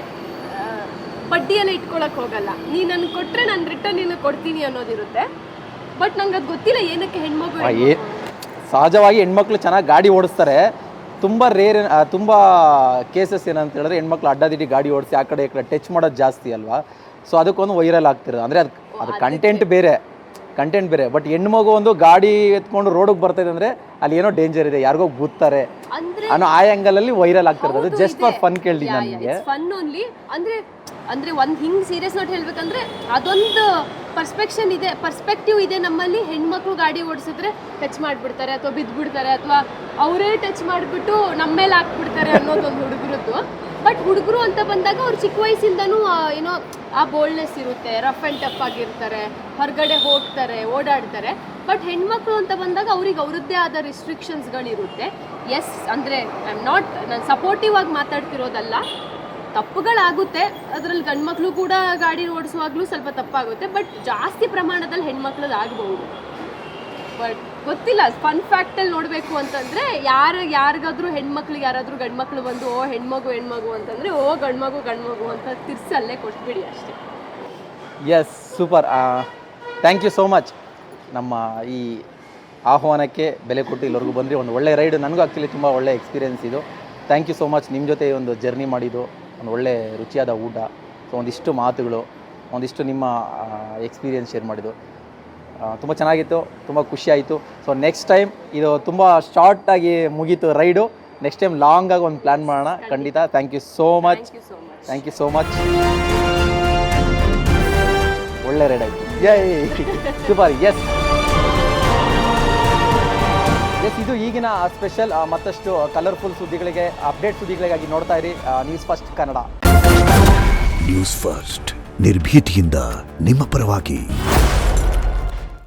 ಬಡ್ಡಿಯೆಲ್ಲ ಇಟ್ಕೊಳಕ್ಕೆ ಹೋಗಲ್ಲ. ನೀ ನನಗೆ ಕೊಟ್ಟರೆ ನಾನು ರಿಟರ್ನ್ ನಿನಗೆ ಕೊಡ್ತೀನಿ ಅನ್ನೋದಿರುತ್ತೆ. ಬಟ್ ನಂಗೆ ಅದು ಗೊತ್ತಿಲ್ಲ ಏನಕ್ಕೆ ಹೆಣ್ಮಗು. ಸಹಜವಾಗಿ ಹೆಣ್ಮಕ್ಳು ಚೆನ್ನಾಗಿ ಗಾಡಿ ಓಡಿಸ್ತಾರೆ. ತುಂಬ ರೇರ್, ತುಂಬ ಕೇಸಸ್ ಏನಂತ ಹೇಳಿದ್ರೆ ಹೆಣ್ಮಕ್ಳು ಅಡ್ಡದಿಡ್ಡಿ ಗಾಡಿ ಓಡಿಸಿ ಆ ಕಡೆ ಈ ಕಡೆ ಟಚ್ ಮಾಡೋದು ಜಾಸ್ತಿ ಅಲ್ವಾ? ಸೊ ಅದಕ್ಕೊಂದು ವೈರಲ್ ಆಗ್ತಿರೋದು. ಅಂದರೆ ಅದು ಕಂಟೆಂಟ್ ಬೇರೆ, ಕಂಟೆಂಟ್ ಬೇರೆ. ಬಟ್ ಹೆಣ್ಣು ಮಗು ಒಂದು ಗಾಡಿ ಎತ್ಕೊಂಡು ರೋಡಿಗೆ ಬರ್ತಾಯಿದೆ ಅಂದರೆ ಅಲ್ಲಿ ಏನೋ ಡೇಂಜರ್ ಇದೆ, ಯಾರಿಗೋ ಗುತ್ತಾರೆ ಅಂದ್ರೆ ಅನ್ನೋ ಆ ಆ್ಯಂಗಲಲ್ಲಿ ವೈರಲ್ ಆಗ್ತಿರೋದು. ಹೌದು, ಜಸ್ಟ್ ಇದೆ. ಫಾರ್ ಫನ್ ಕೇಳಿ ನನಗೆ. Fun only. ಅಂದ್ರೆ ಒಂದು ಹಿಂಗೆ ಸೀರಿಯಸ್ ನೋಟ್ ಹೇಳ್ಬೇಕಂದ್ರೆ ಅದೊಂದು ಪರ್ಸ್ಪೆಕ್ಟಿವ್ ಇದೆ ನಮ್ಮಲ್ಲಿ. ಹೆಣ್ಮಕ್ಳು ಗಾಡಿ ಓಡಿಸಿದ್ರೆ ಟಚ್ ಮಾಡಿಬಿಡ್ತಾರೆ ಅಥವಾ ಬಿದ್ದುಬಿಡ್ತಾರೆ ಅಥವಾ ಅವರೇ ಟಚ್ ಮಾಡಿಬಿಟ್ಟು ನಮ್ಮ ಮೇಲೆ ಹಾಕ್ಬಿಡ್ತಾರೆ ಅನ್ನೋದೊಂದು ಹುಡುಗರದ್ದು. ಬಟ್ ಹುಡುಗರು ಅಂತ ಬಂದಾಗ ಅವ್ರು ಚಿಕ್ಕ ವಯಸ್ಸಿಂದನೂ ಏನೋ ಆ ಬೋಲ್ಡ್ನೆಸ್ ಇರುತ್ತೆ, ರಫ್ ಆ್ಯಂಡ್ ಟಫ್ ಆಗಿರ್ತಾರೆ, ಹೊರಗಡೆ ಹೋಗ್ತಾರೆ, ಓಡಾಡ್ತಾರೆ. ಬಟ್ ಹೆಣ್ಮಕ್ಳು ಅಂತ ಬಂದಾಗ ಅವ್ರಿಗೆ ಅವ್ರದ್ದೇ ಆದ ರಿಸ್ಟ್ರಿಕ್ಷನ್ಸ್ಗಳಿರುತ್ತೆ. ಎಸ್, ಅಂದರೆ ನಾನು ಸಪೋರ್ಟಿವ್ ಆಗಿ ಮಾತಾಡ್ತಿರೋದಲ್ಲ, ತಪ್ಪುಗಳಾಗುತ್ತೆ ಅದರಲ್ಲಿ. ಗಂಡ್ಮಕ್ಳು ಕೂಡ ಗಾಡಿ ಓಡಿಸುವಾಗಲೂ ಸ್ವಲ್ಪ ತಪ್ಪಾಗುತ್ತೆ, ಬಟ್ ಜಾಸ್ತಿ ಪ್ರಮಾಣದಲ್ಲಿ ಹೆಣ್ಮಕ್ಳದ್ದು ಆಗ್ಬೋದು. ಬಟ್ ಗೊತ್ತಿಲ್ಲ, ಫನ್ ಫ್ಯಾಕ್ಟಲ್ಲಿ ನೋಡಬೇಕು ಅಂತಂದರೆ ಯಾರಿಗಾದ್ರೂ ಹೆಣ್ಮಕ್ಳಿಗೆ ಯಾರಾದರೂ ಗಂಡ್ಮಕ್ಳು ಬಂದು ಓ ಹೆಣ್ಮಗು ಅಂತಂದರೆ ಓ ಗಂಡ್ಮಗು ಅಂತ ತಿರ್ಸಲ್ಲೇ ಕೊಟ್ಬಿಡಿ ಅಷ್ಟೇ. Yes, super. Thank you so much. ನಮ್ಮ ಈ ಆಹ್ವಾನಕ್ಕೆ ಬೆಲೆ ಕೊಟ್ಟು ಇಲ್ಲಿವರೆಗೂ ಬಂದರೆ ಒಂದು ಒಳ್ಳೆ ರೈಡ್. ನನಗೂ ಆ್ಯಕ್ಚುಲಿ ತುಂಬ ಒಳ್ಳೆ ಎಕ್ಸ್ಪೀರಿಯೆನ್ಸ್ ಇದು. Thank you so much. ನಿಮ್ಮ ಜೊತೆ ಒಂದು ಜರ್ನಿ ಮಾಡಿದ್ದು, ಒಂದು ಒಳ್ಳೆ ರುಚಿಯಾದ ಊಟ, ಸೊ ಒಂದಿಷ್ಟು ಮಾತುಗಳು, ಒಂದಿಷ್ಟು ನಿಮ್ಮ ಎಕ್ಸ್ಪೀರಿಯೆನ್ಸ್ ಶೇರ್ ಮಾಡಿದ್ದು ತುಂಬ ಚೆನ್ನಾಗಿತ್ತು, ತುಂಬ ಖುಷಿಯಾಯಿತು. ಸೊ ನೆಕ್ಸ್ಟ್ ಟೈಮ್ ಇದು ತುಂಬ ಶಾರ್ಟಾಗಿ ಮುಗೀತು ರೈಡು, ನೆಕ್ಸ್ಟ್ ಟೈಮ್ ಲಾಂಗಾಗಿ ಒಂದು ಪ್ಲ್ಯಾನ್ ಮಾಡೋಣ ಖಂಡಿತ. Thank you so much. Thank you so much. ಒಳ್ಳೆ ರೈಡ್ ಆಯಿತು. ಸೂಪರ್. ಎಸ್, ಇದು ಈಗಿನ ಸ್ಪೆಷಲ್. ಮತ್ತಷ್ಟು ಕಲರ್ಫುಲ್ ಸುದ್ದಿಗಳಿಗೆ, ಅಪ್ಡೇಟ್ ಸುದ್ದಿಗಳಿಗಾಗಿ ನೋಡ್ತಾ ಇರಿ news first Kannada. News first, ನಿರ್ಭೀತಿಯಿಂದ ನಿಮ್ಮ ಪರವಾಗಿ.